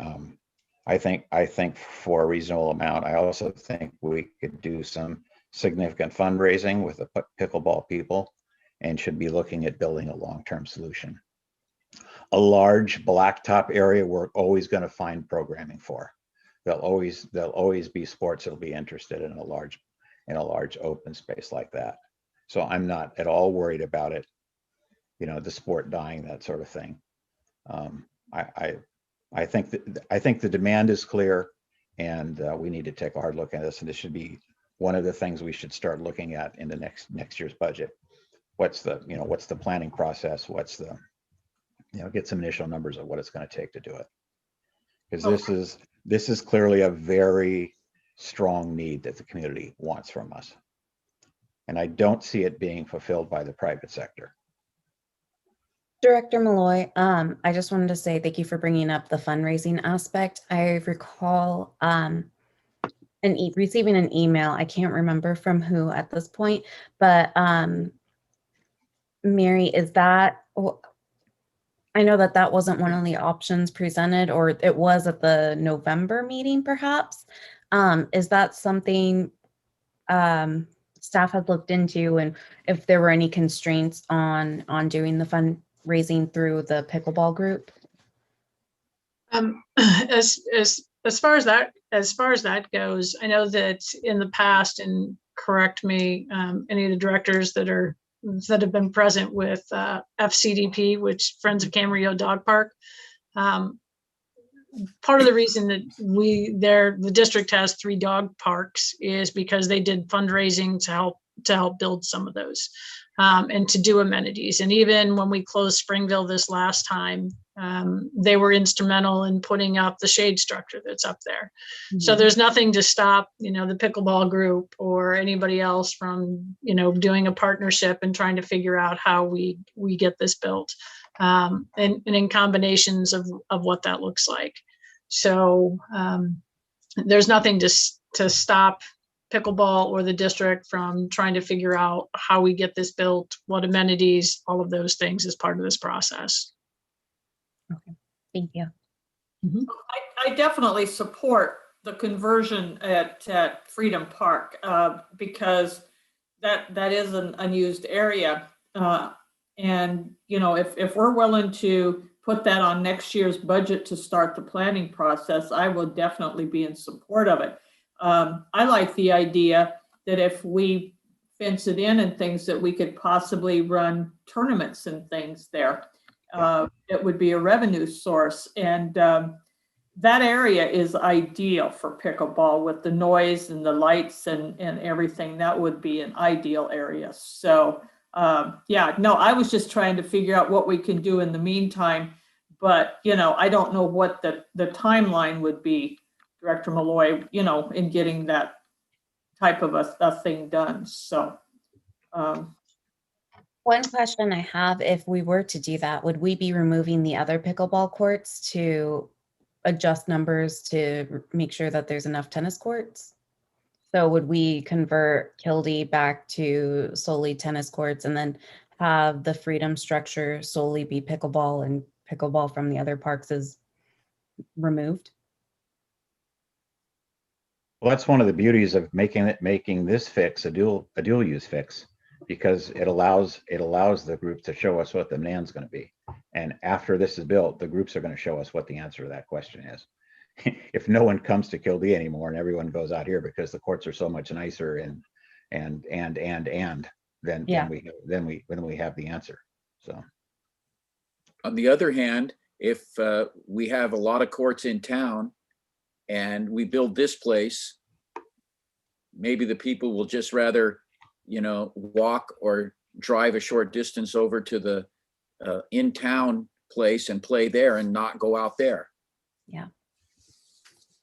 I think for a reasonable amount, I also think we could do some significant fundraising with the pickleball people and should be looking at building a long-term solution. A large blacktop area we're always going to find programming for. There'll always be sports that'll be interested in a large open space like that. So I'm not at all worried about it, the sport dying, that sort of thing. I think the demand is clear, and we need to take a hard look at this, and this should be one of the things we should start looking at in the next year's budget. What's the planning process? Get some initial numbers of what it's going to take to do it. Because this is clearly a very strong need that the community wants from us. And I don't see it being fulfilled by the private sector. Director Malloy, I just wanted to say thank you for bringing up the fundraising aspect. I recall receiving an email, I can't remember from who at this point, but Mary, I know that wasn't one of the options presented, or it was at the November meeting, perhaps. Is that something staff has looked into, and if there were any constraints on doing the fundraising through the pickleball group? As far as that goes, I know that in the past, and correct me, any of the directors that have been present with FCDP, which Friends of Camarillo Dog Park. Part of the reason that the district has 3 dog parks is because they did fundraising to help build some of those. and to do amenities. And even when we closed Springville this last time, they were instrumental in putting up the shade structure that's up there. So there's nothing to stop, the pickleball group or anybody else from, doing a partnership and trying to figure out how we get this built, and in combinations of what that looks like. So there's nothing to stop pickleball or the district from trying to figure out how we get this built, what amenities, all of those things as part of this process. Okay, thank you. I definitely support the conversion at Freedom Park because that is an unused area. And, if we're willing to put that on next year's budget to start the planning process, I will definitely be in support of it. I like the idea that if we fence it in and things that we could possibly run tournaments and things there. It would be a revenue source. And that area is ideal for pickleball with the noise and the lights and everything. That would be an ideal area. So I was just trying to figure out what we can do in the meantime. But, I don't know what the timeline would be, Director Malloy, in getting that type of a thing done. So. One question I have, if we were to do that, would we be removing the other pickleball courts to adjust numbers to make sure that there's enough tennis courts? So would we convert Kildy back to solely tennis courts and then have the Freedom structure solely be pickleball and pickleball from the other parks is removed? Well, that's one of the beauties of making this fix a dual use fix, because it allows the group to show us what the demand's going to be. And after this is built, the groups are going to show us what the answer to that question is. If no one comes to Kildy anymore and everyone goes out here because the courts are so much nicer then we have the answer. So on the other hand, if we have a lot of courts in town and we build this place, maybe the people will just rather, walk or drive a short distance over to the in-town place and play there and not go out there. Yeah.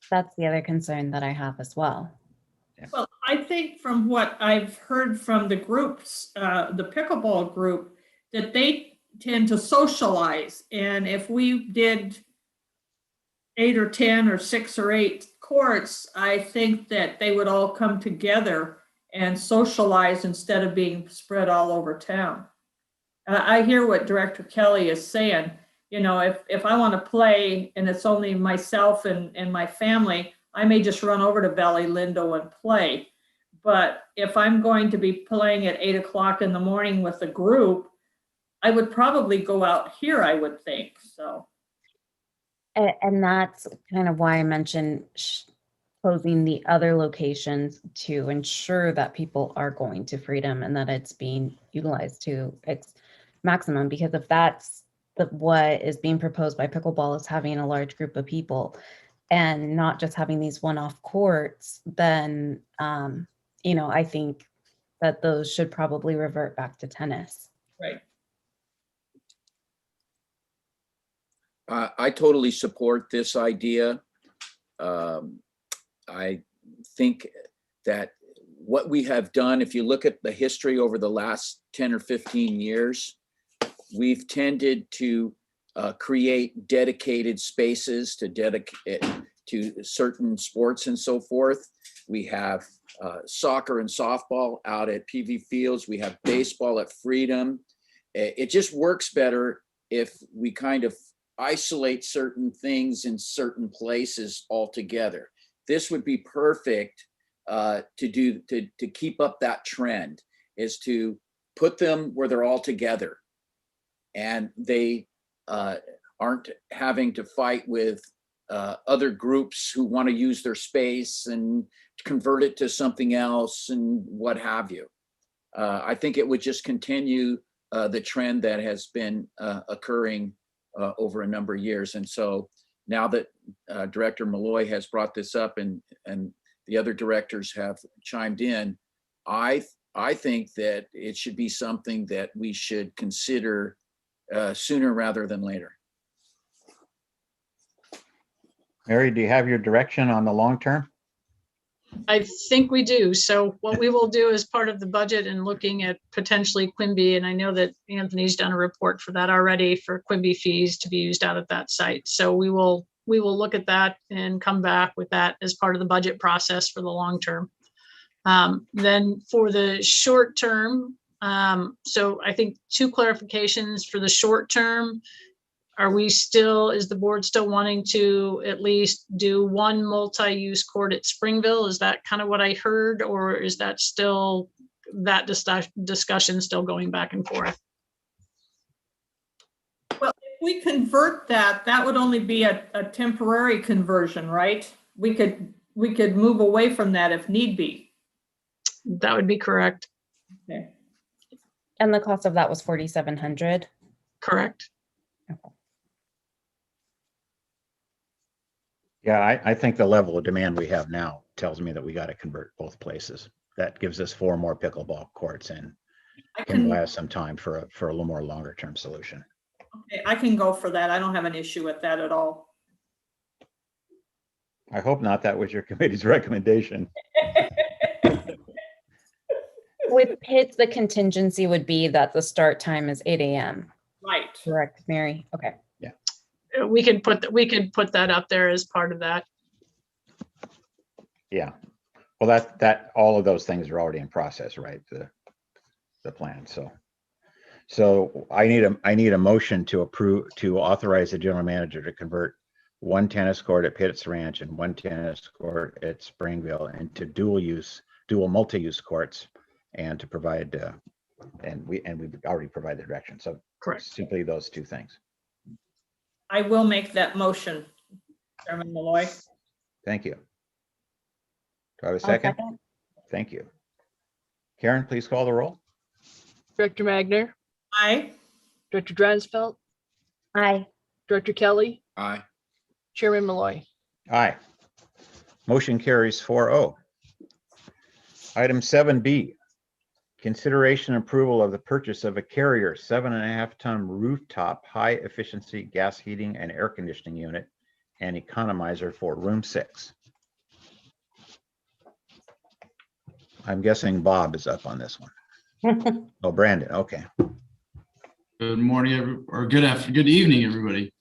That's the other concern that I have as well. Well, I think from what I've heard from the groups, the pickleball group, that they tend to socialize. And if we did 8 or 10 or 6 or 8 courts, I think that they would all come together and socialize instead of being spread all over town. I hear what Director Kelly is saying. If I want to play and it's only myself and my family, I may just run over to Valley Lindo and play. But if I'm going to be playing at 8 o'clock in the morning with a group, I would probably go out here, I would think. So. And that's kind of why I mentioned closing the other locations to ensure that people are going to Freedom and that it's being utilized to its maximum. Because if that's what is being proposed by pickleball is having a large group of people and not just having these one-off courts, then I think that those should probably revert back to tennis. Right. I totally support this idea. I think that what we have done, if you look at the history over the last 10 or 15 years, we've tended to create dedicated spaces to certain sports and so forth. We have soccer and softball out at PV Fields. We have baseball at Freedom. It just works better if we kind of isolate certain things in certain places altogether. This would be perfect to keep up that trend, is to put them where they're all together and they aren't having to fight with other groups who want to use their space and convert it to something else and what have you. I think it would just continue the trend that has been occurring over a number of years. And so now that Director Malloy has brought this up and the other directors have chimed in, I I think that it should be something that we should consider sooner rather than later. Mary, do you have your direction on the long term? I think we do. So what we will do as part of the budget and looking at potentially Quimby, and I know that Anthony's done a report for that already for Quimby fees to be used out at that site. So we will look at that and come back with that as part of the budget process for the long term. Then for the short term, so I think 2 clarifications for the short term. Is the board still wanting to at least do 1 multi-use court at Springville? Is that kind of what I heard, or is that still, that discussion still going back and forth? Well, if we convert that, that would only be a temporary conversion, right? We could move away from that if need be. That would be correct. Okay. And the cost of that was 4,700. Correct. Yeah, I think the level of demand we have now tells me that we got to convert both places. That gives us 4 more pickleball courts and can buy us some time for a little more longer term solution. Okay, I can go for that. I don't have an issue with that at all. I hope not. That was your committee's recommendation. With Pitts, the contingency would be that the start time is 8 a.m. Right. Correct, Mary? Okay. We could put that up there as part of that. Yeah. Well, that all of those things are already in process, right? The plan. So I need a motion to authorize the general manager to convert 1 tennis court at Pitts Ranch and 1 tennis court at Springville into dual multi-use courts, and to provide we've already provided the direction. So Correct. Simply those 2 things. I will make that motion, Chairman Malloy. Thank you. Do I have a I'll second? Thank you. Karen, please call the roll. Director Magner, Aye. Director Dransfeld, Aye. Director Kelly, Aye. Chairman Malloy. Aye. Motion carries 4-0. Item 7B, consideration and approval of the purchase of a Carrier 7.5-ton rooftop high-efficiency gas heating and air conditioning unit and economizer for room 6. I'm guessing Bob is up on this one. Oh, Brandon, okay. Good morning, or good evening, everybody.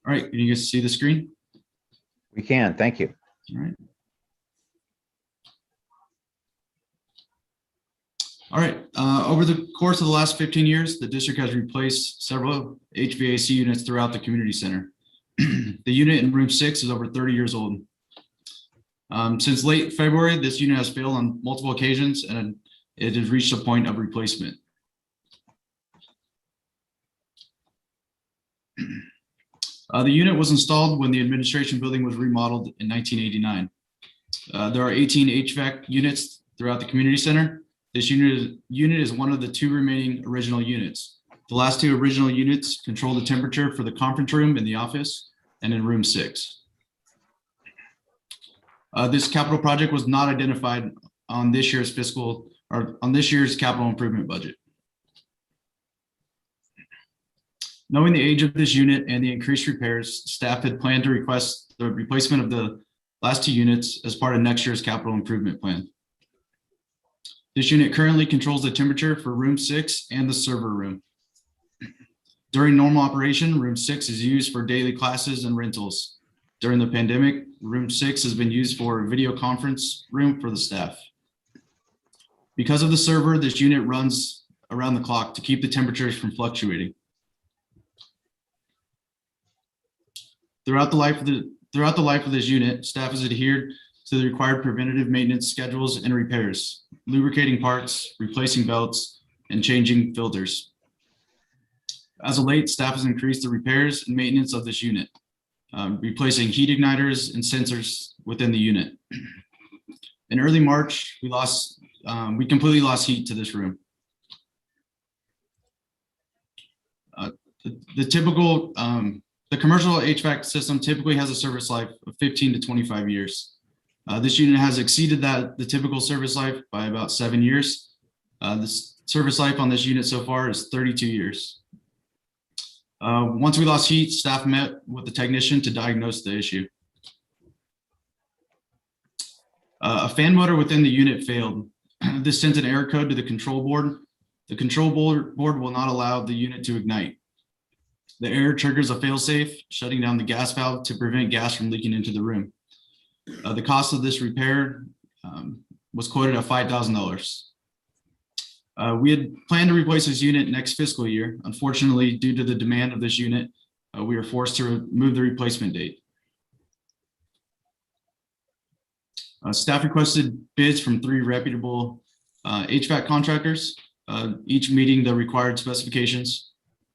All right, can you guys see the screen? We can, thank you. All right. All right, over the course of the last 15 years, the district has replaced several HVAC units throughout the community center. The unit in room 6 is over 30 years old. Since late February, this unit has failed on multiple occasions and it has reached a point of replacement. The unit was installed when the administration building was remodeled in 1989. There are 18 HVAC units throughout the community center. This unit is one of the 2 remaining original units. The last 2 original units control the temperature for the conference room in the office and in room 6. This capital project was not identified on this year's capital improvement budget. Knowing the age of this unit and the increased repairs, staff had planned to request the replacement of the last 2 units as part of next year's capital improvement plan. This unit currently controls the temperature for room 6 and the server room. During normal operation, room 6 is used for daily classes and rentals. During the pandemic, room 6 has been used for a video conference room for the staff. Because of the server, this unit runs around the clock to keep the temperatures from fluctuating. Throughout the life of this unit, staff has adhered to the required preventative maintenance schedules and repairs, lubricating parts, replacing belts, and changing filters. As of late, staff has increased the repairs and maintenance of this unit, replacing heat igniters and sensors within the unit. In early March, we completely lost heat to this room. The The commercial HVAC system typically has a service life of 15 to 25 years. This unit has exceeded the typical service life by about 7 years. This service life on this unit so far is 32 years. Once we lost heat, staff met with the technician to diagnose the issue. A fan motor within the unit failed. This sent an error code to the control board. The control board will not allow the unit to ignite. The error triggers a failsafe, shutting down the gas valve to prevent gas from leaking into the room. The cost of this repair was quoted at $5,000. We had planned to replace this unit next fiscal year. Unfortunately, due to the demand of this unit, we were forced to move the replacement date. Staff requested bids from 3 reputable HVAC contractors, each meeting the required specifications.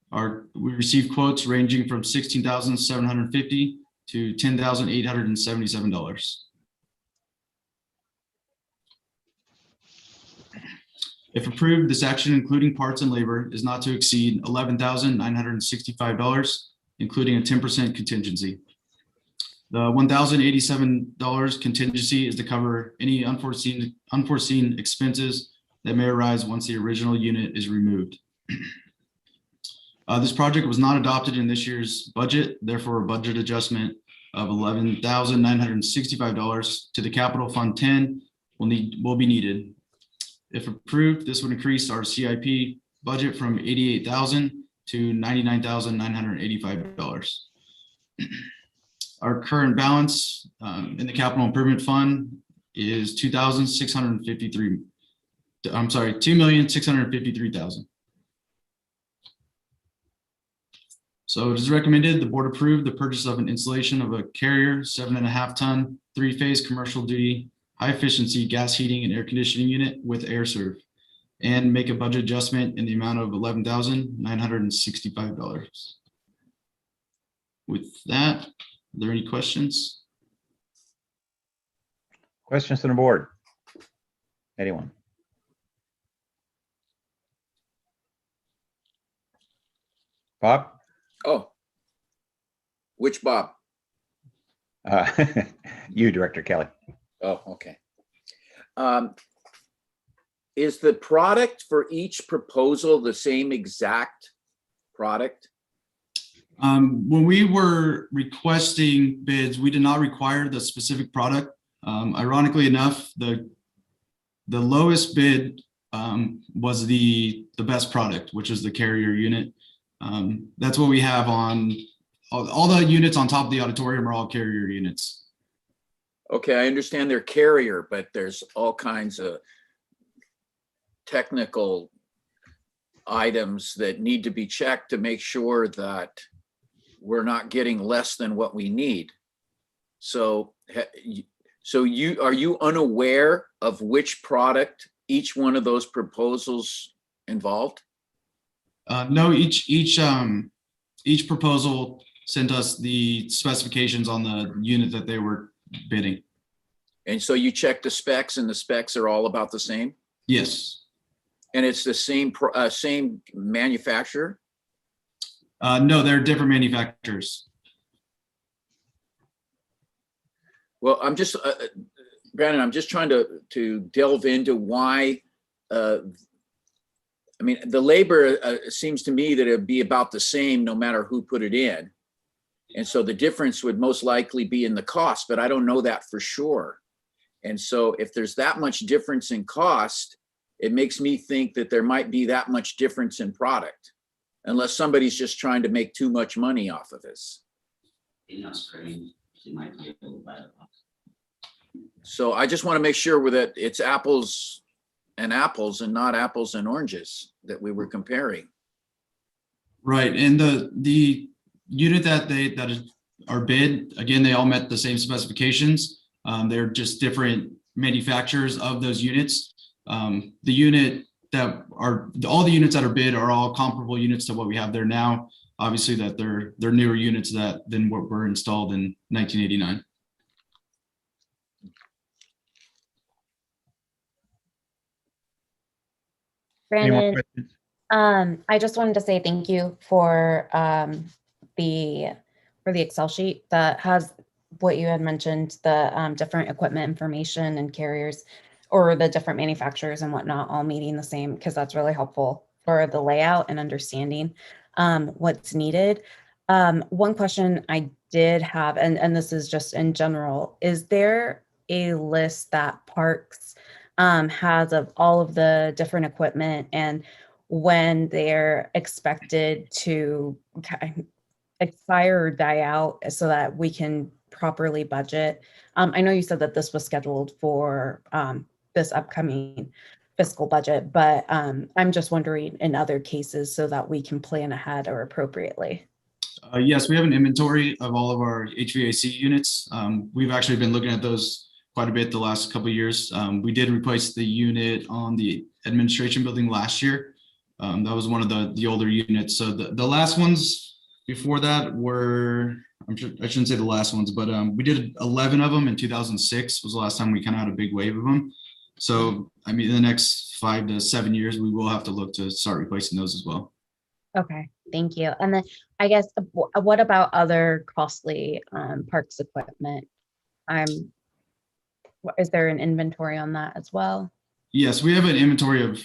We received quotes ranging from $16,750 to $10,877. If approved, this action, including parts and labor, is not to exceed $11,965, including a 10% contingency. The $1,087 contingency is to cover any unforeseen expenses that may arise once the original unit is removed. This project was not adopted in this year's budget, therefore a budget adjustment of $11,965 to the Capital Fund 10 will be needed. If approved, this would increase our CIP budget from $88,000 to $99,985. Our current balance in the capital improvement fund is $2,653,000. So it is recommended the board approve the purchase of an installation of a Carrier 7.5 ton, 3-phase commercial duty, high efficiency gas heating and air conditioning unit with air serve, and make a budget adjustment in the amount of $11,965. With that, are there any questions? Questions from the board? Anyone? Bob? Oh, which Bob? You, Director Kelly. Oh, okay. Is the product for each proposal the same exact product? When we were requesting bids, we did not require the specific product. Ironically enough, the lowest bid was the best product, which is the Carrier unit. That's what we have on all the units on top of the auditorium are all Carrier units. Okay, I understand they're Carrier, but there's all kinds of technical items that need to be checked to make sure that we're not getting less than what we need. So are you unaware of which product each one of those proposals involved? No, each proposal sent us the specifications on the unit that they were bidding. And so you check the specs, and the specs are all about the same? Yes. And it's the same manufacturer? No, they're different manufacturers. Well, I'm just, Brandon, I'm just trying to delve into why, I mean, the labor seems to me that it'd be about the same no matter who put it in. And so the difference would most likely be in the cost, but I don't know that for sure. And so if there's that much difference in cost, it makes me think that there might be that much difference in product, unless somebody's just trying to make too much money off of this. So I just want to make sure that it's apples and apples and not apples and oranges that we were comparing. Right, and the unit that are bid, again, they all met the same specifications. They're just different manufacturers of those units. All the units that are bid are all comparable units to what we have there now. Obviously, that they're newer units than what were installed in 1989. Any more Brandon, questions? I just wanted to say thank you for the for the Excel sheet that has what you had mentioned, the different equipment information and carriers, or the different manufacturers and whatnot, all meeting the same, because that's really helpful for the layout and understanding what's needed. One question I did have, and this is just in general, is there a list that Parks has of all of the different equipment and when they're expected to expire or die out so that we can properly budget? I know you said that this was scheduled for this upcoming fiscal budget, but I'm just wondering in other cases so that we can plan ahead or appropriately. Yes, we have an inventory of all of our HVAC units. We've actually been looking at those quite a bit the last couple of years. We did replace the unit on the administration building last year. That was one of the older units. So the last ones before that were, I shouldn't say the last ones, but we did 11 of them in 2006 was the last time we kind of had a big wave of them. So, I mean, in the next 5 to 7 years, we will have to look to start replacing those as well. Okay, thank you. And then I guess, what about other costly Parks equipment? Is there an inventory on that as well? Yes, we have an inventory of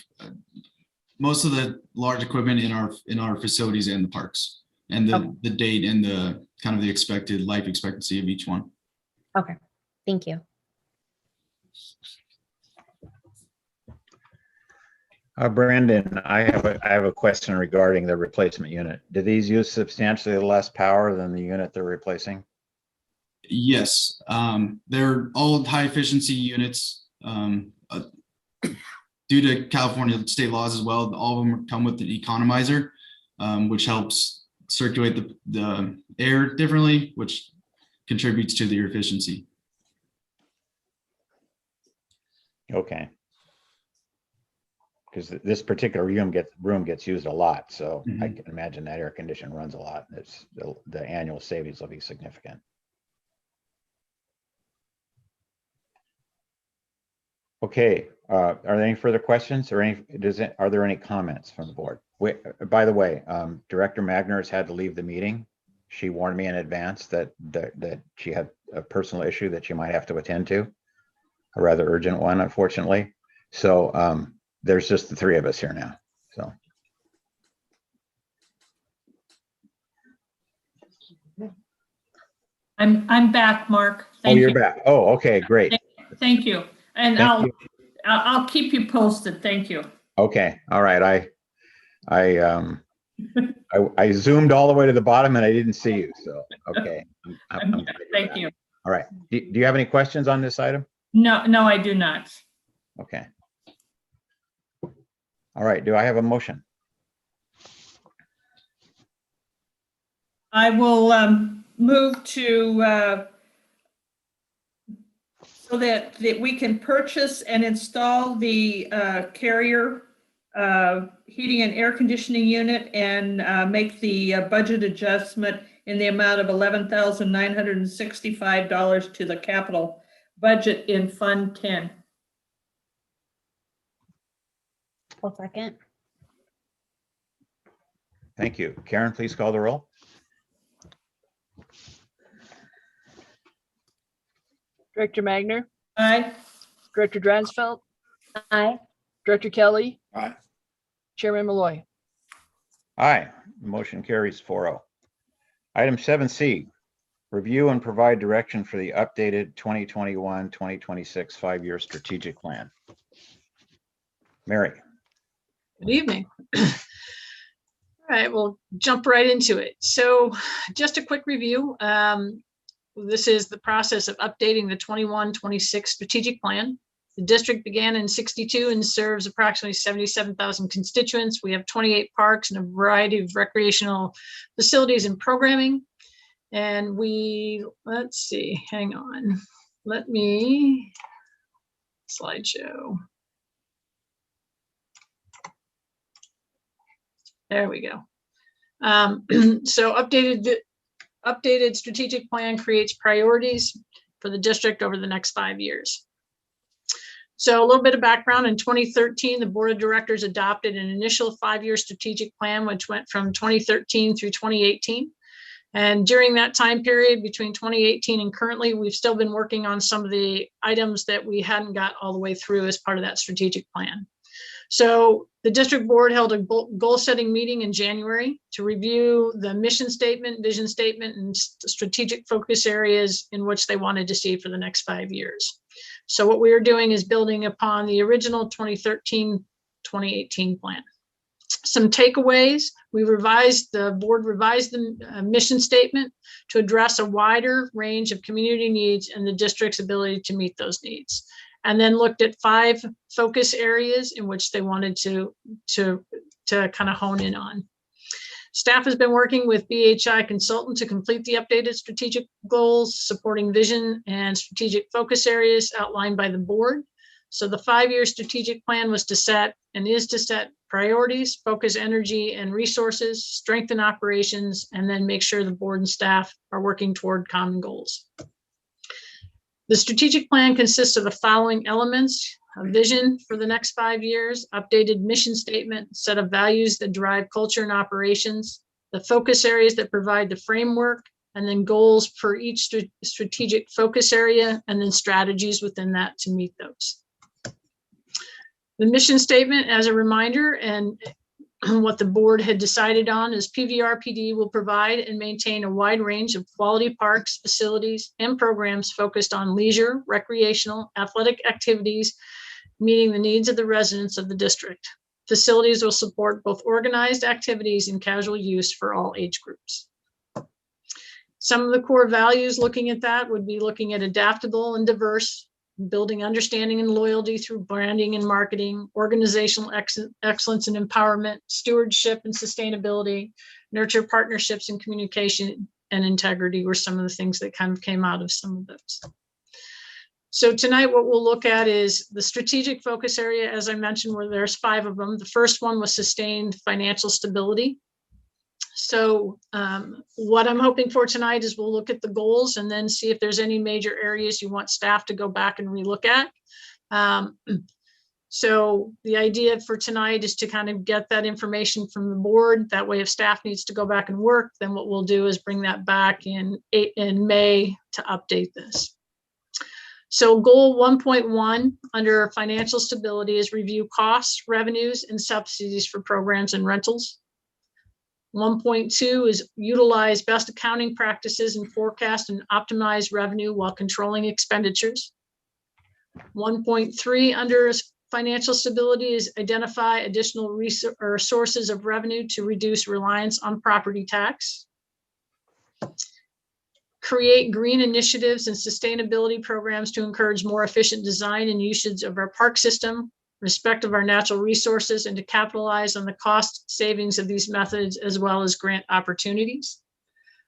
most of the large equipment in our facilities and the parks, and the date and the kind of the expected life expectancy of each one. Okay, thank you. Brandon, I have a question regarding the replacement unit. Do these use substantially less power than the unit they're replacing? Yes, they're all high efficiency units. Due to California state laws as well, all of them come with an economizer, which helps circulate the air differently, which contributes to their efficiency. Okay. Because this particular room gets used a lot, so I can imagine that air condition runs a lot. It's the annual savings will be significant. Okay, are there any further questions or are there any comments from the board? Wait, by the way, Director Magner has had to leave the meeting. She warned me in advance that she had a personal issue that she might have to attend to, a rather urgent one, unfortunately. So there's just the three of us here now. So. I'm back, Mark. Oh, you're back. Oh, okay, great. Thank you. And Thank you. I'll keep you posted. Thank you. Okay, all right. I zoomed all the way to the bottom and I didn't see you. So okay. Thank you. All right. Do you have any questions on this item? No, I do not. Okay. All right. Do I have a motion? I will move to so that we can purchase and install the Carrier heating and air conditioning unit and make the budget adjustment in the amount of $11,965 to the capital budget in Fund 10. One second. Thank you. Karen, please call the roll. Director Magner, Aye. Director Dransfeld, Aye. Director Kelly, Aye. Chairman Malloy. Aye. Motion carries 4-0. Item 7C, review and provide direction for the updated 2021-2026 5-year strategic plan. Mary. Good evening. All right, we'll jump right into it. So just a quick review. This is the process of updating the 21-26 strategic plan. The district began in 62 and serves approximately 77,000 constituents. We have 28 parks and a variety of recreational facilities and programming. And let's see, hang on. Let me, slideshow. There we go. So updated strategic plan creates priorities for the district over the next 5 years. So a little bit of background: in 2013, the board of directors adopted an initial 5-year strategic plan, which went from 2013 through 2018. And during that time period between 2018 and currently, we've still been working on some of the items that we hadn't got all the way through as part of that strategic plan. So the district board held a goal setting meeting in January to review the mission statement, vision statement, and strategic focus areas in which they wanted to see for the next 5 years. So what we are doing is building upon the original 2013-2018 plan. Some takeaways: the board revised the mission statement to address a wider range of community needs and the district's ability to meet those needs. And then looked at 5 focus areas in which they wanted to kind of hone in on. Staff has been working with BHI Consultant to complete the updated strategic goals, supporting vision and strategic focus areas outlined by the board. So the 5-year strategic plan was to set and is to set priorities, focus energy and resources, strengthen operations, and then make sure the board and staff are working toward common goals. The strategic plan consists of the following elements: a vision for the next 5 years, updated mission statement, set of values that drive culture and operations, the focus areas that provide the framework, and then goals for each strategic focus area, and then strategies within that to meet those. The mission statement, as a reminder, and what the board had decided on, is PVRPD will provide and maintain a wide range of quality parks, facilities, and programs focused on leisure, recreational, athletic activities, meeting the needs of the residents of the district. Facilities will support both organized activities and casual use for all age groups. Some of the core values looking at that would be looking at adaptable and diverse, building understanding and loyalty through branding and marketing, organizational excellence and empowerment, stewardship and sustainability, nurture partnerships and communication and integrity were some of the things that kind of came out of some of those. So tonight, what we'll look at is the strategic focus area, as I mentioned, where there's 5 of them. The first one was sustained financial stability. So what I'm hoping for tonight is we'll look at the goals and then see if there's any major areas you want staff to go back and relook at. So the idea for tonight is to kind of get that information from the board. That way, if staff needs to go back and work, then what we'll do is bring that back in May to update this. So goal 1.1 under financial stability is review costs, revenues, and subsidies for programs and rentals. 1.2 is utilize best accounting practices and forecast and optimize revenue while controlling expenditures. 1.3 under financial stability is identify additional sources of revenue to reduce reliance on property tax. Create green initiatives and sustainability programs to encourage more efficient design and usage of our park system, respect of our natural resources, and to capitalize on the cost savings of these methods as well as grant opportunities.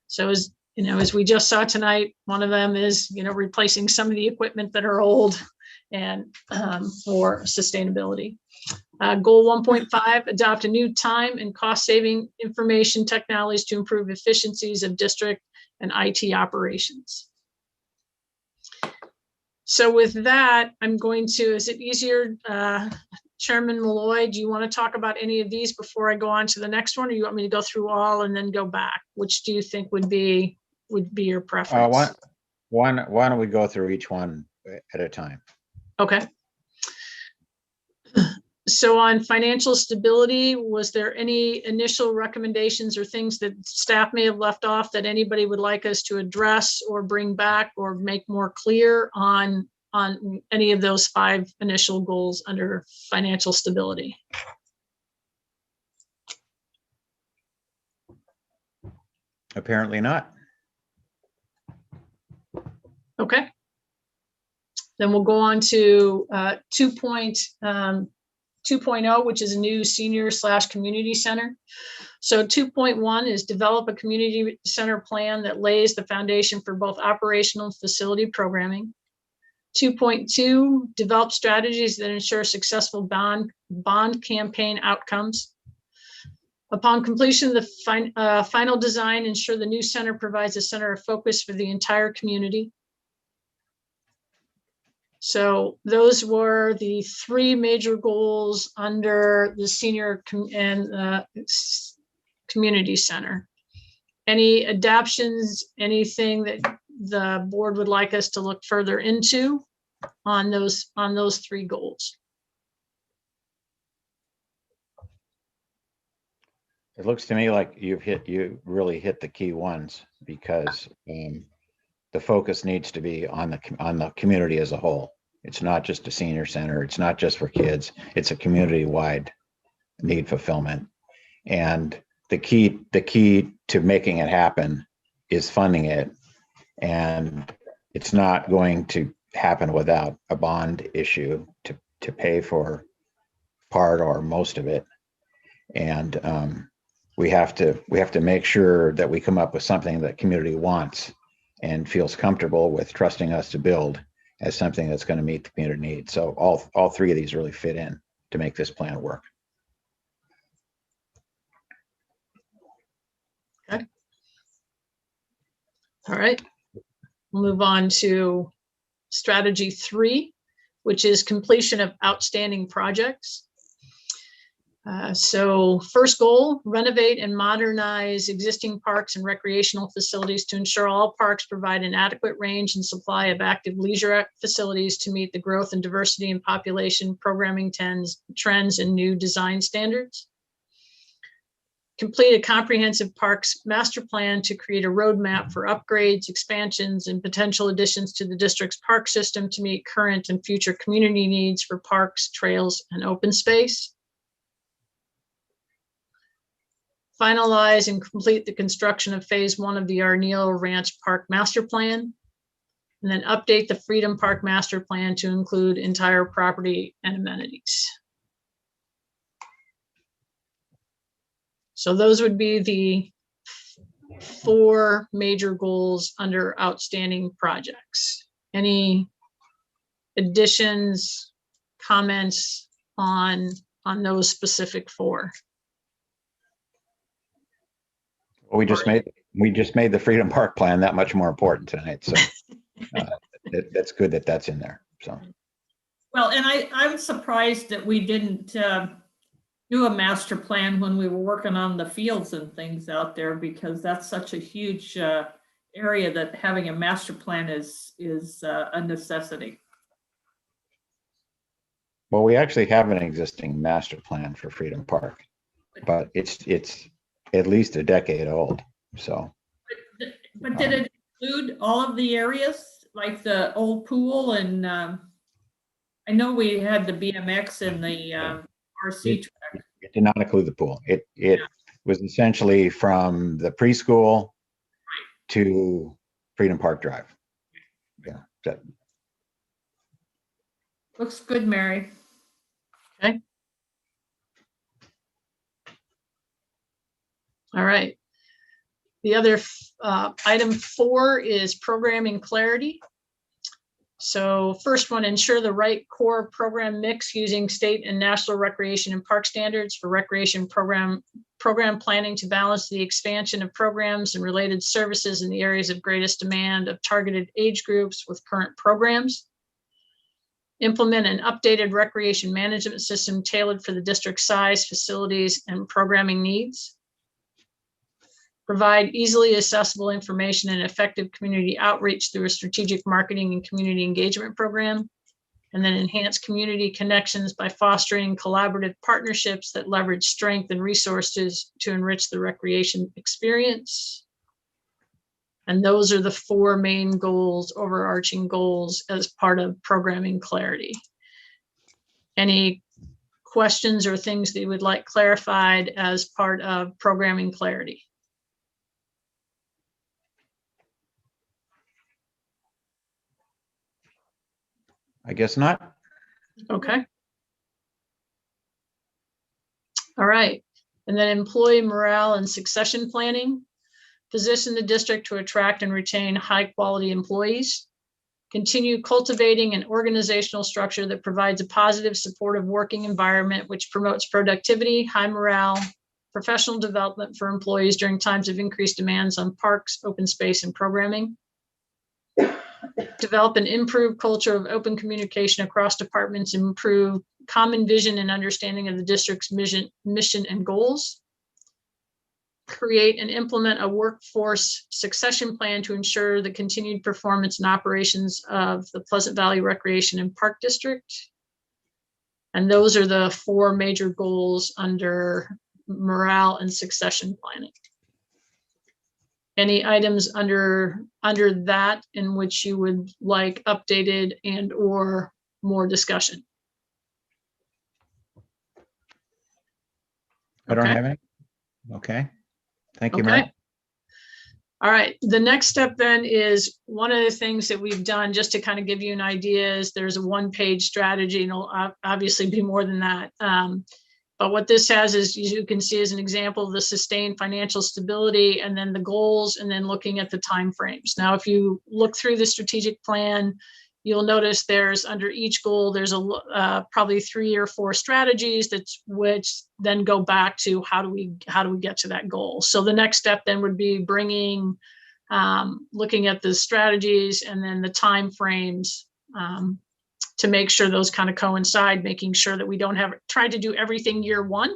So as you know, as we just saw tonight, one of them is, you know, replacing some of the equipment that are old and for sustainability. Goal 1.5, adopt a new time and cost saving information technologies to improve efficiencies of district and IT operations. So with that, I'm going to, is it easier, Chairman Malloy, do you want to talk about any of these before I go on to the next one, or you want me to go through all and then go back? Which do you think would be your preference? Why don't we go through each one at a time? Okay. So on financial stability, was there any initial recommendations or things that staff may have left off that anybody would like us to address or bring back or make more clear on any of those 5 initial goals under financial stability? Apparently not. Okay. Then we'll go on to 2.0, which is a new senior/community center. So 2.1 is develop a community center plan that lays the foundation for both operational and facility programming. 2.2, develop strategies that ensure successful bond campaign outcomes. Upon completion of the final design, ensure the new center provides a center of focus for the entire community. So those were the 3 major goals under the senior and community center. Any adaptions, anything that the board would like us to look further into on those 3 goals? It looks to me like you really hit the key ones, because the focus needs to be on the community as a whole. It's not just a senior center. It's not just for kids. It's a community-wide need fulfillment. And the key to making it happen is funding it. And it's not going to happen without a bond issue to pay for part or most of it. And we have to make sure that we come up with something that community wants and feels comfortable with trusting us to build as something that's going to meet the community needs. So all 3 of these really fit in to make this plan work. Okay. All right. We'll move on to strategy 3, which is completion of outstanding projects. So first goal, renovate and modernize existing parks and recreational facilities to ensure all parks provide an adequate range and supply of active leisure facilities to meet the growth and diversity in population, programming trends, and new design standards. Complete a comprehensive parks master plan to create a roadmap for upgrades, expansions, and potential additions to the district's park system to meet current and future community needs for parks, trails, and open space. Finalize and complete the construction of phase 1 of the Arneal Ranch Park Master Plan, and then update the Freedom Park Master Plan to include entire property and amenities. So those would be the 4 major goals under outstanding projects. Any additions, comments on those specific 4? Well, we just made the Freedom Park plan that much more important tonight. So that's good that that's in there. So. Well, and I'm surprised that we didn't do a master plan when we were working on the fields and things out there, because that's such a huge area that having a master plan is a necessity. Well, we actually have an existing master plan for Freedom Park, but it's at least a decade old. So. But did it include all of the areas, like the old pool? And I know we had the BMX and the RC track. It did not include the pool. It was essentially from the preschool to Freedom Park Drive. Yeah. Looks good, Mary. Okay. All right. The other item 4 is programming clarity. So first one, ensure the right core program mix using state and national recreation and park standards for recreation program planning to balance the expansion of programs and related services in the areas of greatest demand of targeted age groups with current programs. Implement an updated recreation management system tailored for the district size, facilities, and programming needs. Provide easily accessible information and effective community outreach through a strategic marketing and community engagement program. And then enhance community connections by fostering collaborative partnerships that leverage strength and resources to enrich the recreation experience. And those are the 4 main goals, overarching goals, as part of programming clarity. Any questions or things that you would like clarified as part of programming clarity? I guess not. Okay. All right. And then employee morale and succession planning. Position the district to attract and retain high quality employees. Continue cultivating an organizational structure that provides a positive, supportive working environment, which promotes productivity, high morale, professional development for employees during times of increased demands on parks, open space, and programming. Develop an improved culture of open communication across departments, improve common vision and understanding of the district's mission and goals. create and implement a workforce succession plan to ensure the continued performance and operations of the Pleasant Valley Recreation and Park District. And those are the 4 major goals under morale and succession planning. Any items under that in which you would like updated and or more discussion? I don't Okay. have any. Okay. Thank you, Okay. Mary. All right, the next step then is one of the things that we've done just to kind of give you an idea is there's a 1-page strategy, and it'll obviously be more than that. But what this has is, as you can see, as an example of the sustained financial stability and then the goals and then looking at the timeframes. Now, if you look through the strategic plan, you'll notice there's under each goal, there's a probably 3 or 4 strategies which then go back to how do we get to that goal. So the next step then would be bringing, looking at the strategies and then the timeframes to make sure those kind of coincide, making sure that we don't have tried to do everything year 1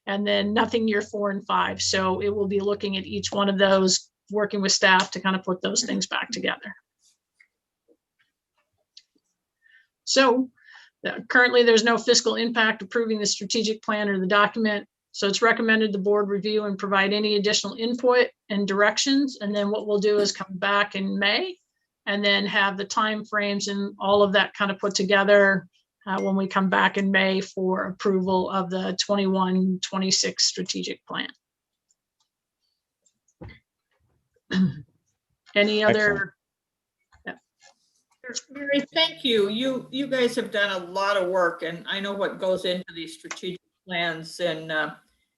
and then nothing year 4 and 5. So it will be looking at each one of those, working with staff to kind of put those things back together. So currently there's no fiscal impact approving the strategic plan or the document. So it's recommended the board review and provide any additional input and directions. And then what we'll do is come back in May and then have the timeframes and all of that kind of put together when we come back in May for approval of the 21-26 strategic plan. Any other? Mary, thank you. You guys have done a lot of work, and I know what goes into these strategic plans, and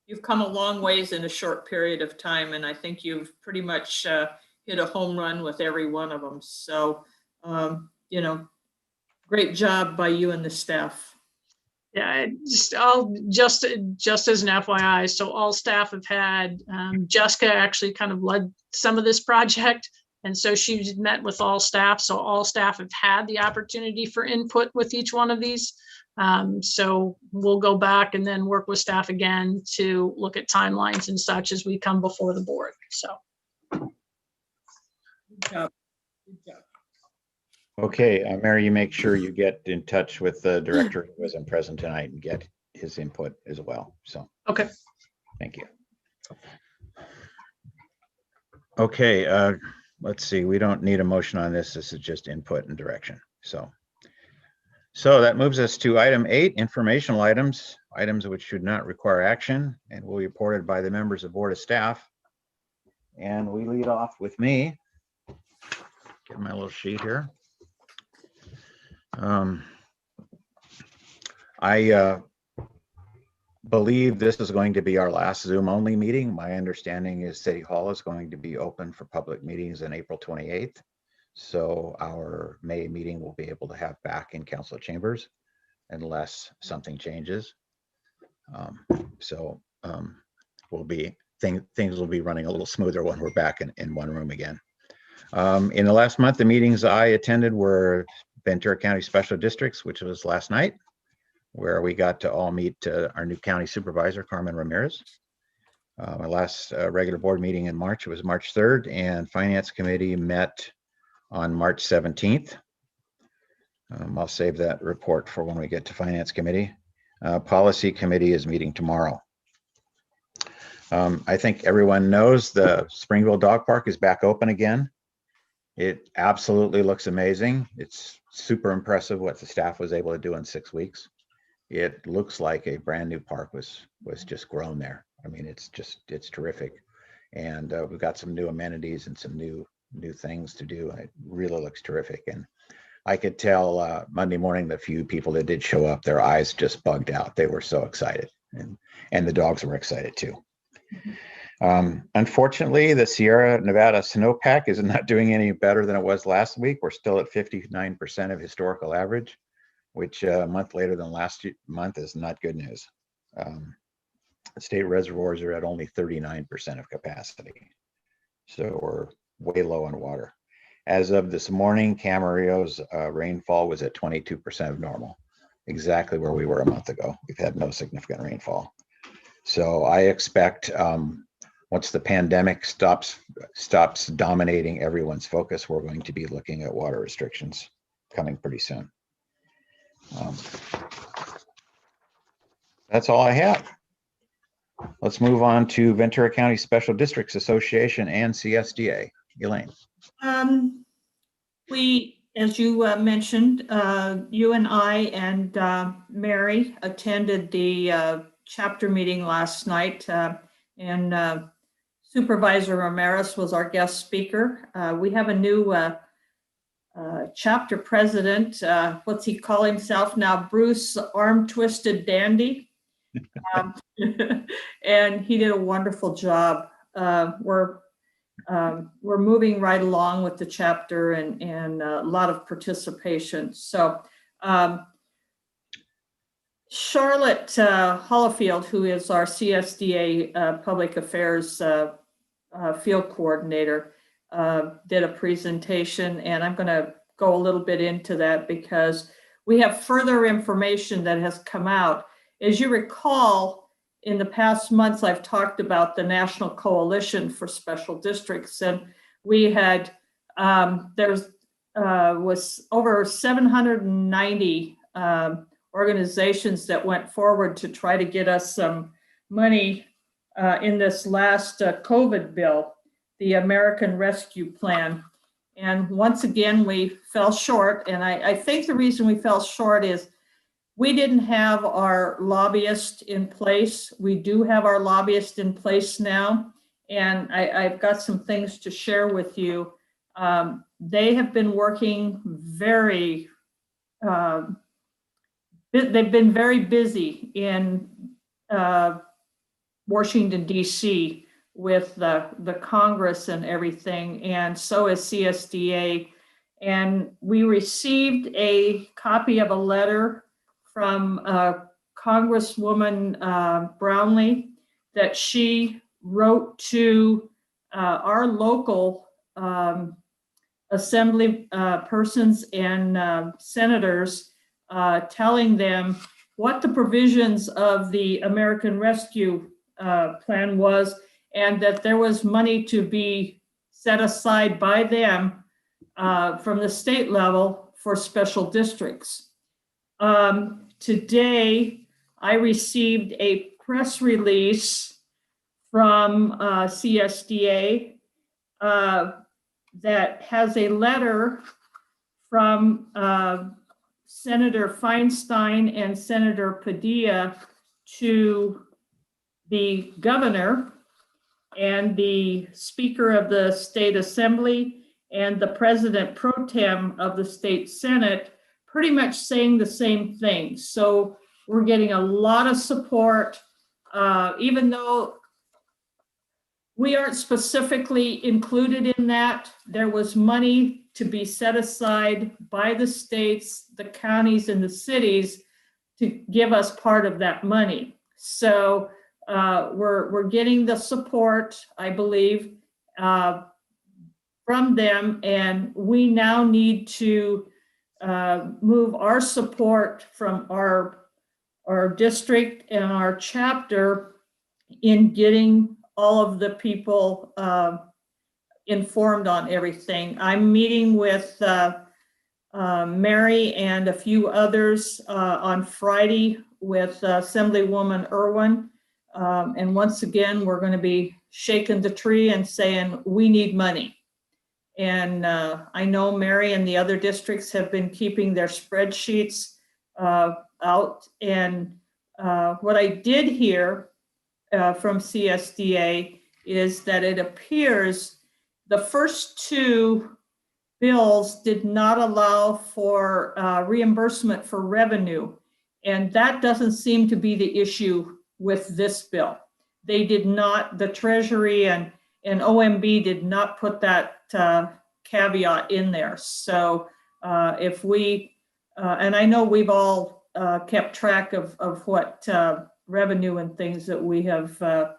you've come a long ways in a short period of time, and I think you've pretty much hit a home run with every one of them. So, you know, great job by you and the staff. Yeah, just as an FYI, so all staff have had, Jessica actually kind of led some of this project. And so she's met with all staff. So all staff have had the opportunity for input with each one of these. So we'll go back and then work with staff again to look at timelines and such as we come before the board. So. Good job. Good job. Okay, Mary, you make sure you get in touch with the director who wasn't present tonight and get his input as well. So. Okay. Thank you. Okay, let's see. We don't need a motion on this. This is just input and direction. So that moves us to item 8, informational items which should not require action and will be reported by the members of board of staff. And we lead off with me. Get my little sheet here. I believe this is going to be our last Zoom only meeting. My understanding is City Hall is going to be open for public meetings on April 28th. So our May meeting will be able to have back in council chambers unless something changes. Things will be running a little smoother when we're back in one room again. In the last month, the meetings I attended were Ventura County Special Districts, which was last night, where we got to all meet our new county supervisor, Carmen Ramirez. My last regular board meeting in March, it was March 3rd, and Finance Committee met on March 17th. I'll save that report for when we get to Finance Committee. Policy Committee is meeting tomorrow. I think everyone knows the Springville Dog Park is back open again. It absolutely looks amazing. It's super impressive what the staff was able to do in 6 weeks. It looks like a brand new park was just grown there. I mean, it's terrific. And we've got some new amenities and some new things to do. It really looks terrific. And I could tell Monday morning, the few people that did show up, their eyes just bugged out. They were so excited, and the dogs were excited too. Unfortunately, the Sierra Nevada snowpack is not doing any better than it was last week. We're still at 59% of historical average, which a month later than last month is not good news. State reservoirs are at only 39% of capacity. So we're way low on water. As of this morning, Camarillo's rainfall was at 22% of normal, exactly where we were a month ago. We've had no significant rainfall. So I expect once the pandemic stops dominating everyone's focus, we're going to be looking at water restrictions coming pretty soon. That's all I have. Let's move on to Ventura County Special Districts Association and CSDA. Elaine. We, as you mentioned, you and I and Mary attended the chapter meeting last night, and Supervisor Ramirez was our guest speaker. We have a new chapter president. What's he call himself now? Bruce Arm Twisted Dandy. And he did a wonderful job. We're moving right along with the chapter and a lot of participation. So Charlotte Hollifield, who is our CSDA Public Affairs Field Coordinator, did a presentation, and I'm going to go a little bit into that because we have further information that has come out. As you recall, in the past months, I've talked about the National Coalition for Special Districts, and we had, was over 790 organizations that went forward to try to get us some money in this last COVID bill, the American Rescue Plan. And once again, we fell short. And I think the reason we fell short is we didn't have our lobbyist in place. We do have our lobbyist in place now. And I've got some things to share with you. They have been working very, they've been very busy in Washington, D.C. with the Congress and everything. And so is CSDA. And we received a copy of a letter from Congresswoman Brownlee that she wrote to our local assembly persons and senators, telling them what the provisions of the American Rescue Plan was, and that there was money to be set aside by them from the state level for special districts. Today, I received a press release from CSDA that has a letter from Senator Feinstein and Senator Padilla to the governor and the Speaker of the State Assembly and the President Pro Tem of the State Senate, pretty much saying the same thing. So we're getting a lot of support, even though we aren't specifically included in that. There was money to be set aside by the states, the counties, and the cities to give us part of that money. So we're getting the support, I believe, from them, and we now need to move our support from our district and our chapter in getting all of the people informed on everything. I'm meeting with Mary and a few others on Friday with Assemblywoman Irwin. And once again, we're going to be shaking the tree and saying, we need money. And I know Mary and the other districts have been keeping their spreadsheets out. And what I did hear from CSDA is that it appears the first two bills did not allow for reimbursement for revenue. And that doesn't seem to be the issue with this bill. They did not, the Treasury and OMB did not put that caveat in there. So if we, and I know we've all kept track of what revenue and things that we have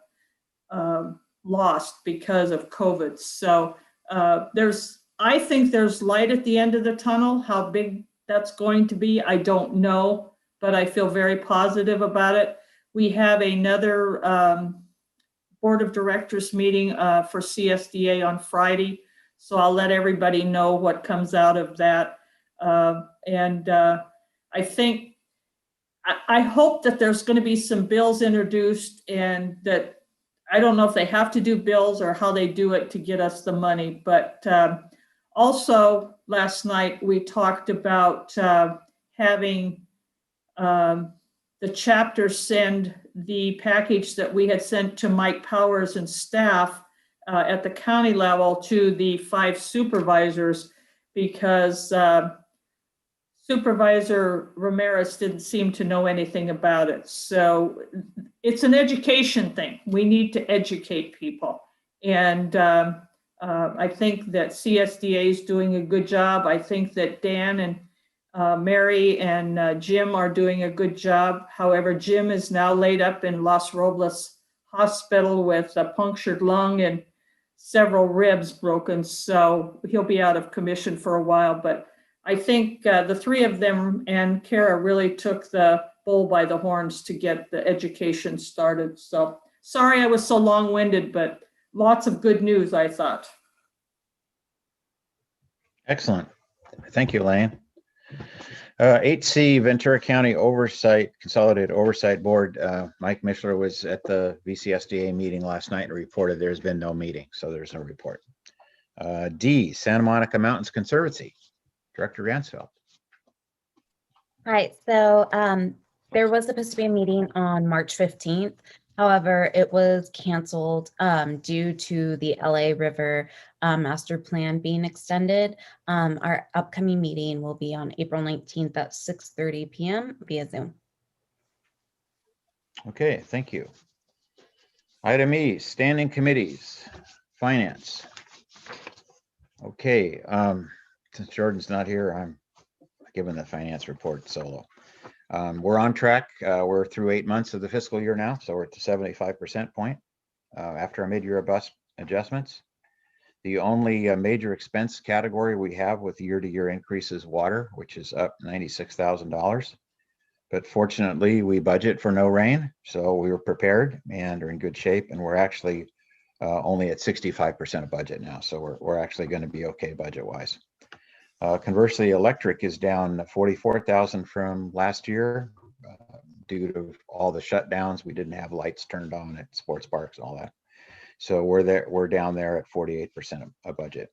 lost because of COVID. So I think there's light at the end of the tunnel. How big that's going to be, I don't know, but I feel very positive about it. We have another Board of Directors meeting for CSDA on Friday. So I'll let everybody know what comes out of that. I think, I hope that there's going to be some bills introduced, and that, I don't know if they have to do bills or how they do it to get us the money. But also last night we talked about having the chapter send the package that we had sent to Mike Powers and staff at the county level to the 5 supervisors, because Supervisor Ramirez didn't seem to know anything about it. So it's an education thing. We need to educate people. And I think that CSDA is doing a good job. I think that Dan and Mary and Jim are doing a good job. However, Jim is now laid up in Los Robles Hospital with a punctured lung and several ribs broken. So he'll be out of commission for a while. But I think the 3 of them and Kara really took the bull by the horns to get the education started. So sorry I was so long-winded, but lots of good news, I thought. Excellent. Thank you, Elaine. 8C Ventura County Oversight, Consolidated Oversight Board. Mike Mishler was at the VCSDA meeting last night and reported there's been no meeting, so there's no report. D, Santa Monica Mountains Conservancy. Director Ransfeld. Right, so there was supposed to be a meeting on March 15th. However, it was canceled due to the LA River master plan being extended. Our upcoming meeting will be on April 19th at 6:30 p.m. via Zoom. Okay, thank you. Item E, standing committees, finance. Okay, since Jordan's not here, I'm giving the finance report solo. We're on track. We're through 8 months of the fiscal year now, so we're at the 75% point after our mid-year adjustments. The only major expense category we have with year-to-year increase is water, which is up $96,000. But fortunately, we budget for no rain, so we were prepared and are in good shape, and we're actually only at 65% of budget now, so we're actually going to be okay budget-wise. Conversely, electric is down 44,000 from last year due to all the shutdowns. We didn't have lights turned on at sports parks and all that. So we're down there at 48% of budget.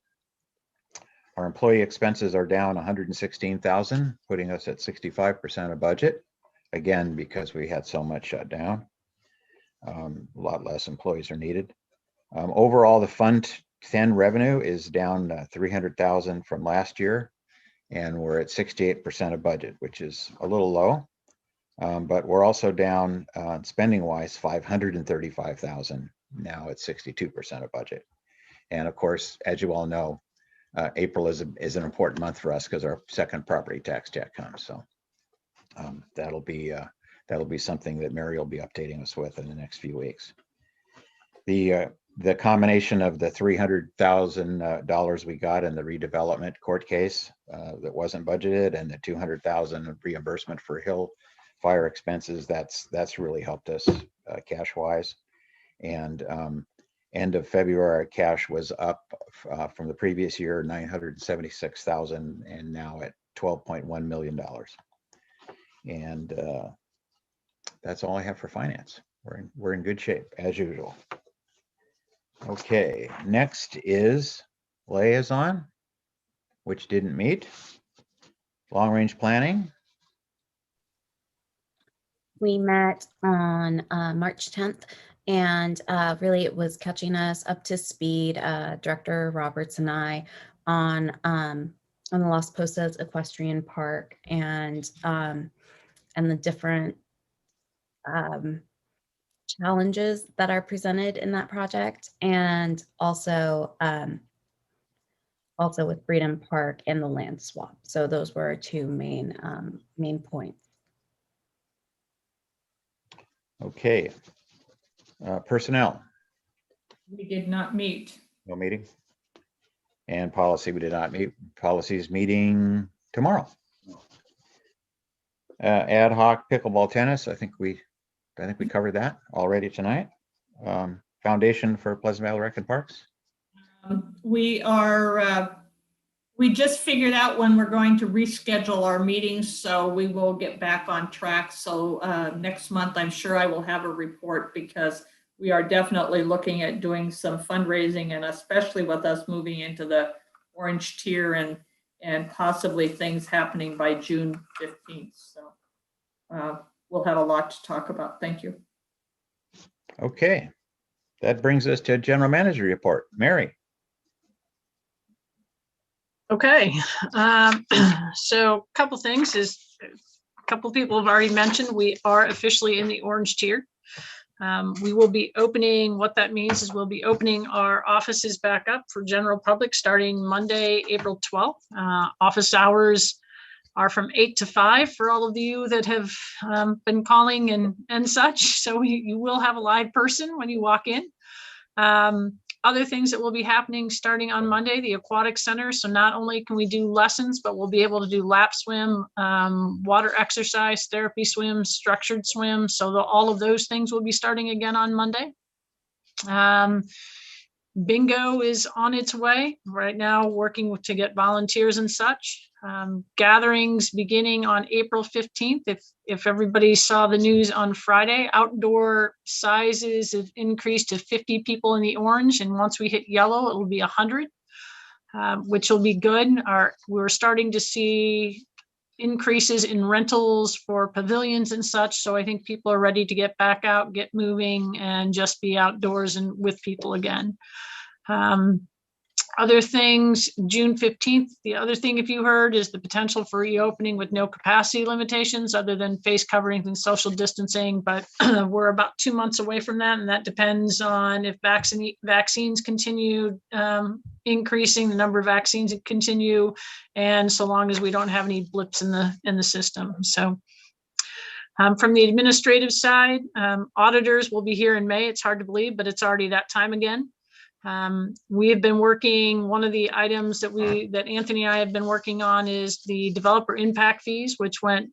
Our employee expenses are down 116,000, putting us at 65% of budget. Again, because we had so much shut down. A lot less employees are needed. Overall, the Fund 10 revenue is down 300,000 from last year, and we're at 68% of budget, which is a little low. But we're also down spending wise 535,000, now at 62% of budget. And of course, as you all know, April is an important month for us because our second property tax check comes. So that'll be something that Mary will be updating us with in the next few weeks. The combination of the $300,000 we got in the redevelopment court case that wasn't budgeted, and the $200,000 reimbursement for Hill fire expenses, that's really helped us cash wise. And end of February, our cash was up from the previous year, 976,000, and now at $12.1 million. And that's all I have for finance. We're in good shape as usual. Okay, next is liaison, which didn't meet. Long range planning. We met on March 10th, and really it was catching us up to speed, Director Roberts and I, on the Las Posas Equestrian Park and the different challenges that are presented in that project, and also with Freedom Park and the land swap. So those were our 2 main points. Okay. Personnel. We did not meet. No meeting. And policy, we did not meet. Policy's meeting tomorrow. Ad hoc pickleball tennis. I think we covered that already tonight. Foundation for Pleasant Valley Rec and Parks? We just figured out when we're going to reschedule our meetings, so we will get back on track. So next month, I'm sure I will have a report, because we are definitely looking at doing some fundraising, and especially with us moving into the orange tier and possibly things happening by June 15th. So we'll have a lot to talk about. Thank you. Okay. That brings us to General Manager report. Mary. Okay, so a couple things is a couple people have already mentioned we are officially in the orange tier. We will be opening, what that means is we'll be opening our offices back up for general public starting Monday, April 12th. Office hours are from 8 to 5 for all of you that have been calling and such. So you will have a live person when you walk in. Other things that will be happening starting on Monday, the aquatic center. So not only can we do lessons, but we'll be able to do lap swim, water exercise, therapy swim, structured swim. So all of those things will be starting again on Monday. Bingo is on its way right now, working to get volunteers and such. Gatherings beginning on April 15th. If everybody saw the news on Friday, outdoor sizes have increased to 50 people in the orange. And once we hit yellow, it'll be 100, which will be good. We're starting to see increases in rentals for pavilions and such. So I think people are ready to get back out, get moving, and just be outdoors and with people again. Other things, June 15th, the other thing, if you heard, is the potential for reopening with no capacity limitations other than face coverings and social distancing. But we're about 2 months away from that. And that depends on if vaccines continue increasing, the number of vaccines that continue, and so long as we don't have any blips in the system. So from the administrative side, auditors will be here in May. It's hard to believe, but it's already that time again. We have been working, one of the items that Anthony and I have been working on is the developer impact fees, which went,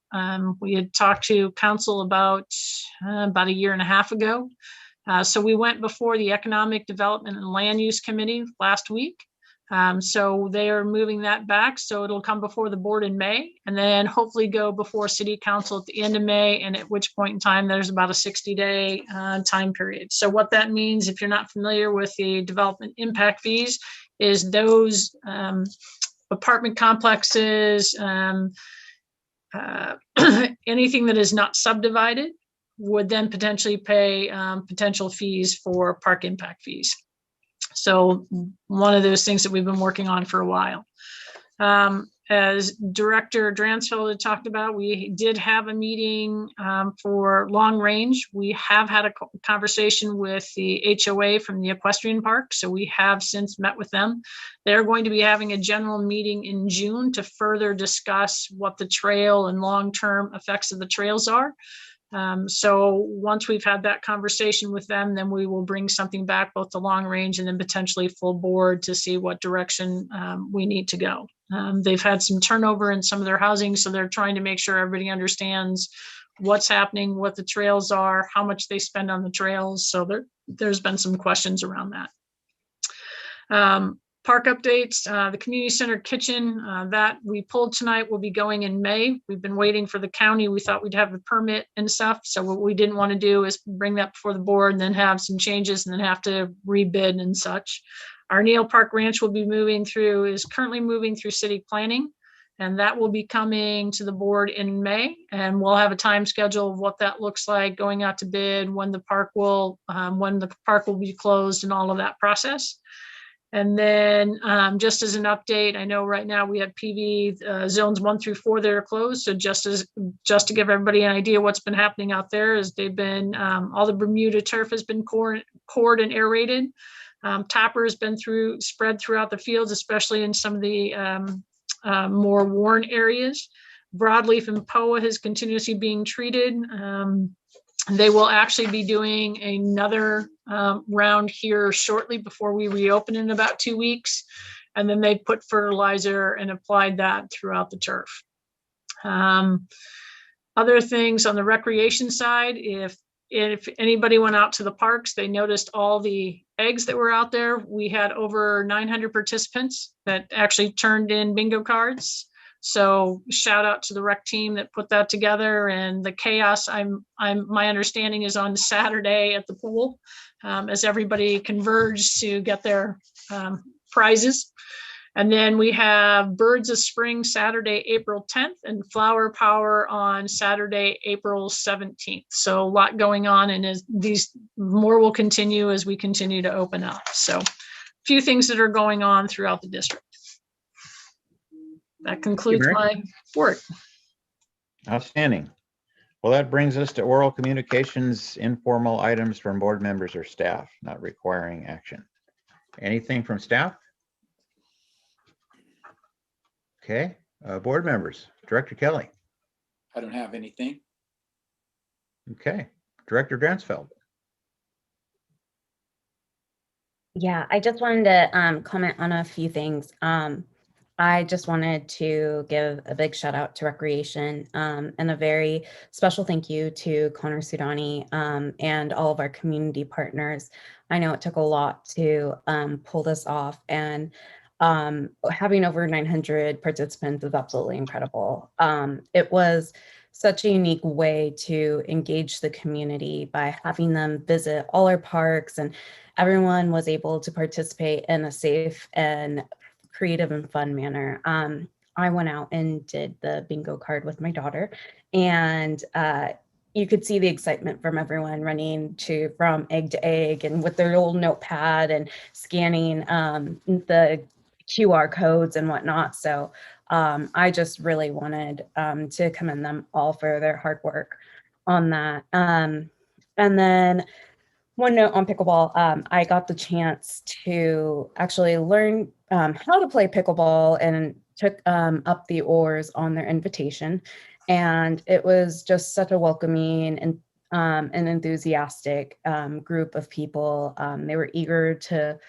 we had talked to council about a year and a half ago. So we went before the Economic Development and Land Use Committee last week. So they are moving that back. So it'll come before the board in May and then hopefully go before city council at the end of May. And at which point in time, there's about a 60-day time period. So what that means, if you're not familiar with the development impact fees, is those apartment complexes, anything that is not subdivided would then potentially pay potential fees for park impact fees. So one of those things that we've been working on for a while. As Director Dransfeld had talked about, we did have a meeting for long range. We have had a conversation with the HOA from the equestrian park. So we have since met with them. They're going to be having a general meeting in June to further discuss what the trail and long-term effects of the trails are. So once we've had that conversation with them, then we will bring something back, both the long range and then potentially full board to see what direction we need to go. They've had some turnover in some of their housing, so they're trying to make sure everybody understands what's happening, what the trails are, how much they spend on the trails. So there's been some questions around that. Park updates, the community center kitchen that we pulled tonight will be going in May. We've been waiting for the county. We thought we'd have the permit and stuff. So what we didn't want to do is bring that before the board and then have some changes and then have to rebid and such. Our Neal Park Ranch will be is currently moving through city planning, and that will be coming to the board in May. And we'll have a time schedule of what that looks like, going out to bid, when the park will be closed and all of that process. And then just as an update, I know right now we have PV zones 1 through 4 that are closed. So just to give everybody an idea what's been happening out there is they've been, all the Bermuda turf has been cored and aerated. Topper has been spread throughout the fields, especially in some of the more worn areas. Broadleaf and POA is continuously being treated. They will actually be doing another round here shortly before we reopen in about 2 weeks. And then they put fertilizer and applied that throughout the turf. Other things on the recreation side, if if anybody went out to the parks, they noticed all the eggs that were out there. We had over 900 participants that actually turned in bingo cards. So shout out to the rec team that put that together, and the chaos. My understanding is on Saturday at the pool, as everybody converged to get their prizes. And then we have Birds of Spring Saturday, April 10th, and Flower Power on Saturday, April 17th. So a lot going on, and as these more will continue as we continue to open up. So a few things that are going on throughout the district. That concludes my report. Outstanding. Well, that brings us to oral communications, informal items from board members or staff, not requiring action. Anything from staff? Okay, board members, Director Kelly. I don't have anything. Okay, Director Dransfeld. Yeah, I just wanted to comment on a few things. I just wanted to give a big shout out to Recreation and a very special thank you to Connor Sudani and all of our community partners. I know it took a lot to pull this off, and having over 900 participants is absolutely incredible. It was such a unique way to engage the community by having them visit all our parks, and everyone was able to participate in a safe and creative and fun manner. I went out and did the bingo card with my daughter, and you could see the excitement from everyone running from egg to egg and with their little notepad and scanning the QR codes and whatnot. So I just really wanted to commend them all for their hard work on that. And then one note on pickleball, I got the chance to actually learn how to play pickleball and took up the oars on their invitation. And it was just such a welcoming and an enthusiastic group of people. They were eager to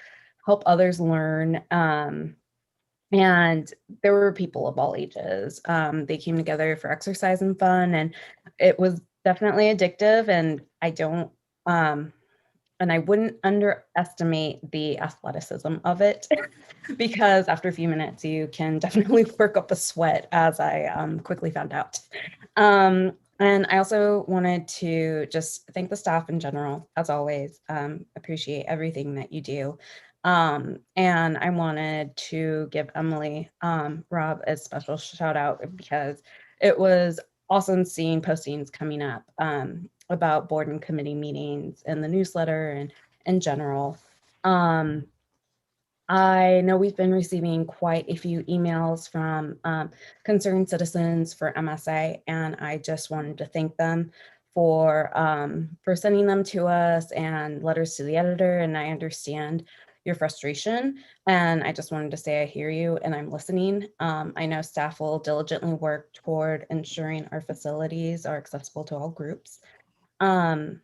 help others learn. And there were people of all ages. They came together for exercise and fun, and it was definitely addictive. And I wouldn't underestimate the athleticism of it because after a few minutes, you can definitely work up a sweat, as I quickly found out. And I also wanted to just thank the staff in general, as always. Appreciate everything that you do. And I wanted to give Emily Robb a special shout out because it was awesome seeing postings coming up about board and committee meetings and the newsletter and in general. I know we've been receiving quite a few emails from concerned citizens for MSA, and I just wanted to thank them for sending them to us and letters to the editor. And I understand your frustration, and I just wanted to say I hear you and I'm listening. I know staff will diligently work toward ensuring our facilities are accessible to all groups. I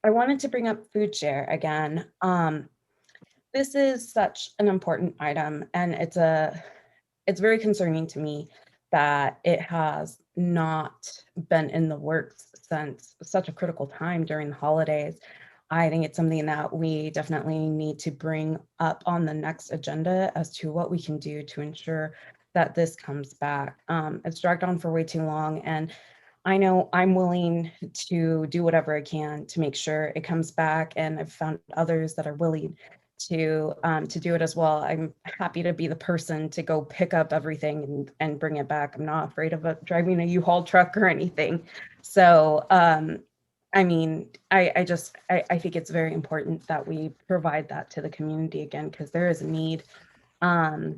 wanted to bring up food share again. This is such an important item, and it's very concerning to me that it has not been in the works since such a critical time during the holidays. I think it's something that we definitely need to bring up on the next agenda as to what we can do to ensure that this comes back. It's dragged on for way too long, and I know I'm willing to do whatever I can to make sure it comes back, and I've found others that are willing to do it as well. I'm happy to be the person to go pick up everything and bring it back. I'm not afraid of driving a U-Haul truck or anything. So, I mean, I think it's very important that we provide that to the community again, because there is a need. My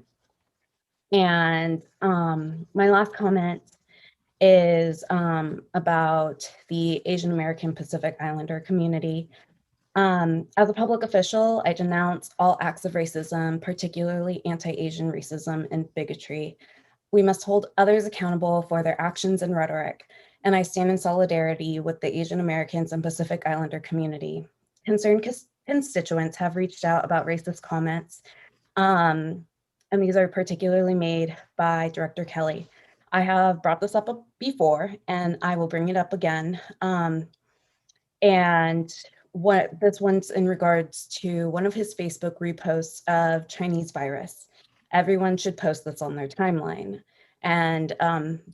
last comment is about the Asian American Pacific Islander community. As a public official, I denounce all acts of racism, particularly anti-Asian racism and bigotry. We must hold others accountable for their actions and rhetoric, and I stand in solidarity with the Asian Americans and Pacific Islander community. Concerned constituents have reached out about racist comments, and these are particularly made by Director Kelly. I have brought this up before, and I will bring it up again. And what this one's in regards to one of his Facebook reposts of Chinese virus. Everyone should post this on their timeline. And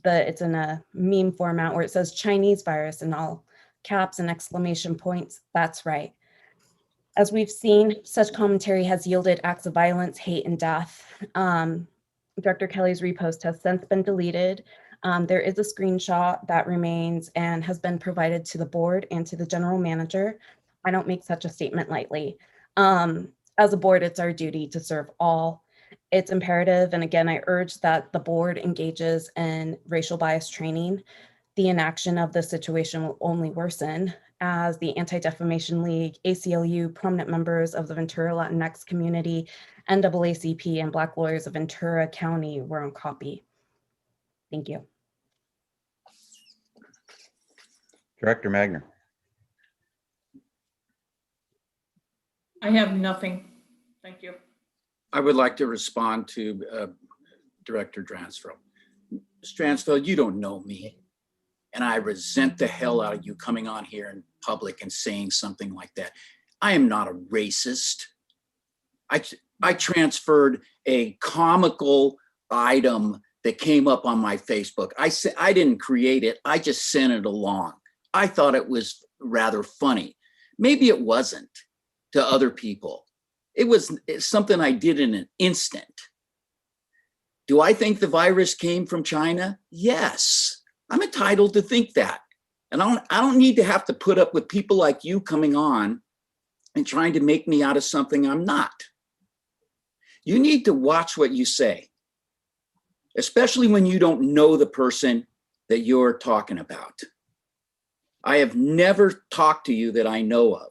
it's in a meme format where it says Chinese virus in all caps and exclamation points. That's right. As we've seen, such commentary has yielded acts of violence, hate, and death. Director Kelly's repost has since been deleted. There is a screenshot that remains and has been provided to the board and to the general manager. I don't make such a statement lightly. As a board, it's our duty to serve all. It's imperative, and again, I urge that the board engages in racial bias training. The inaction of the situation will only worsen as the Anti-Defamation League, ACLU, prominent members of the Ventura Latinx community, NAACP, and Black lawyers of Ventura County were on copy. Thank you. Director Magner. I have nothing. Thank you. I would like to respond to Director Dransfeld. Ms. Dransfeld, you don't know me. And I resent the hell out of you coming on here in public and saying something like that. I am not a racist. I transferred a comical item that came up on my Facebook. I didn't create it. I just sent it along. I thought it was rather funny. Maybe it wasn't to other people. It's something I did in an instant. Do I think the virus came from China? Yes, I'm entitled to think that. And I don't need to have to put up with people like you coming on and trying to make me out of something I'm not. You need to watch what you say, especially when you don't know the person that you're talking about. I have never talked to you that I know of.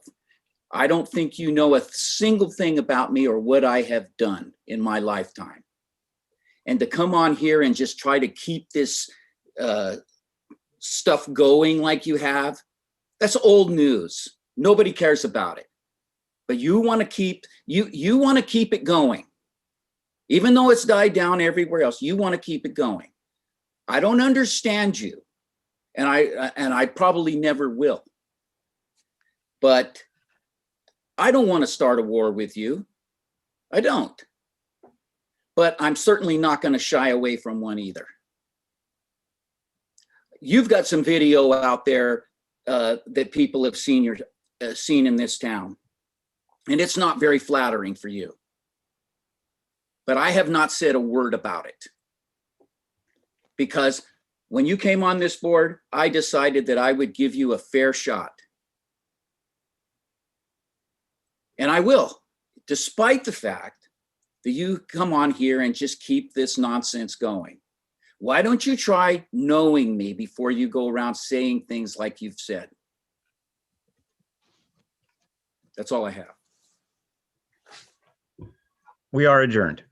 I don't think you know a single thing about me or what I have done in my lifetime. And to come on here and just try to keep this stuff going like you have, that's old news. Nobody cares about it. But you want to keep it going. Even though it's died down everywhere else, you want to keep it going. I don't understand you, and I probably never will. But I don't want to start a war with you. I don't. But I'm certainly not going to shy away from one either. You've got some video out there that people have seen in this town, and it's not very flattering for you. But I have not said a word about it, because when you came on this board, I decided that I would give you a fair shot. And I will, despite the fact that you come on here and just keep this nonsense going. Why don't you try knowing me before you go around saying things like you've said? That's all I have. We are adjourned.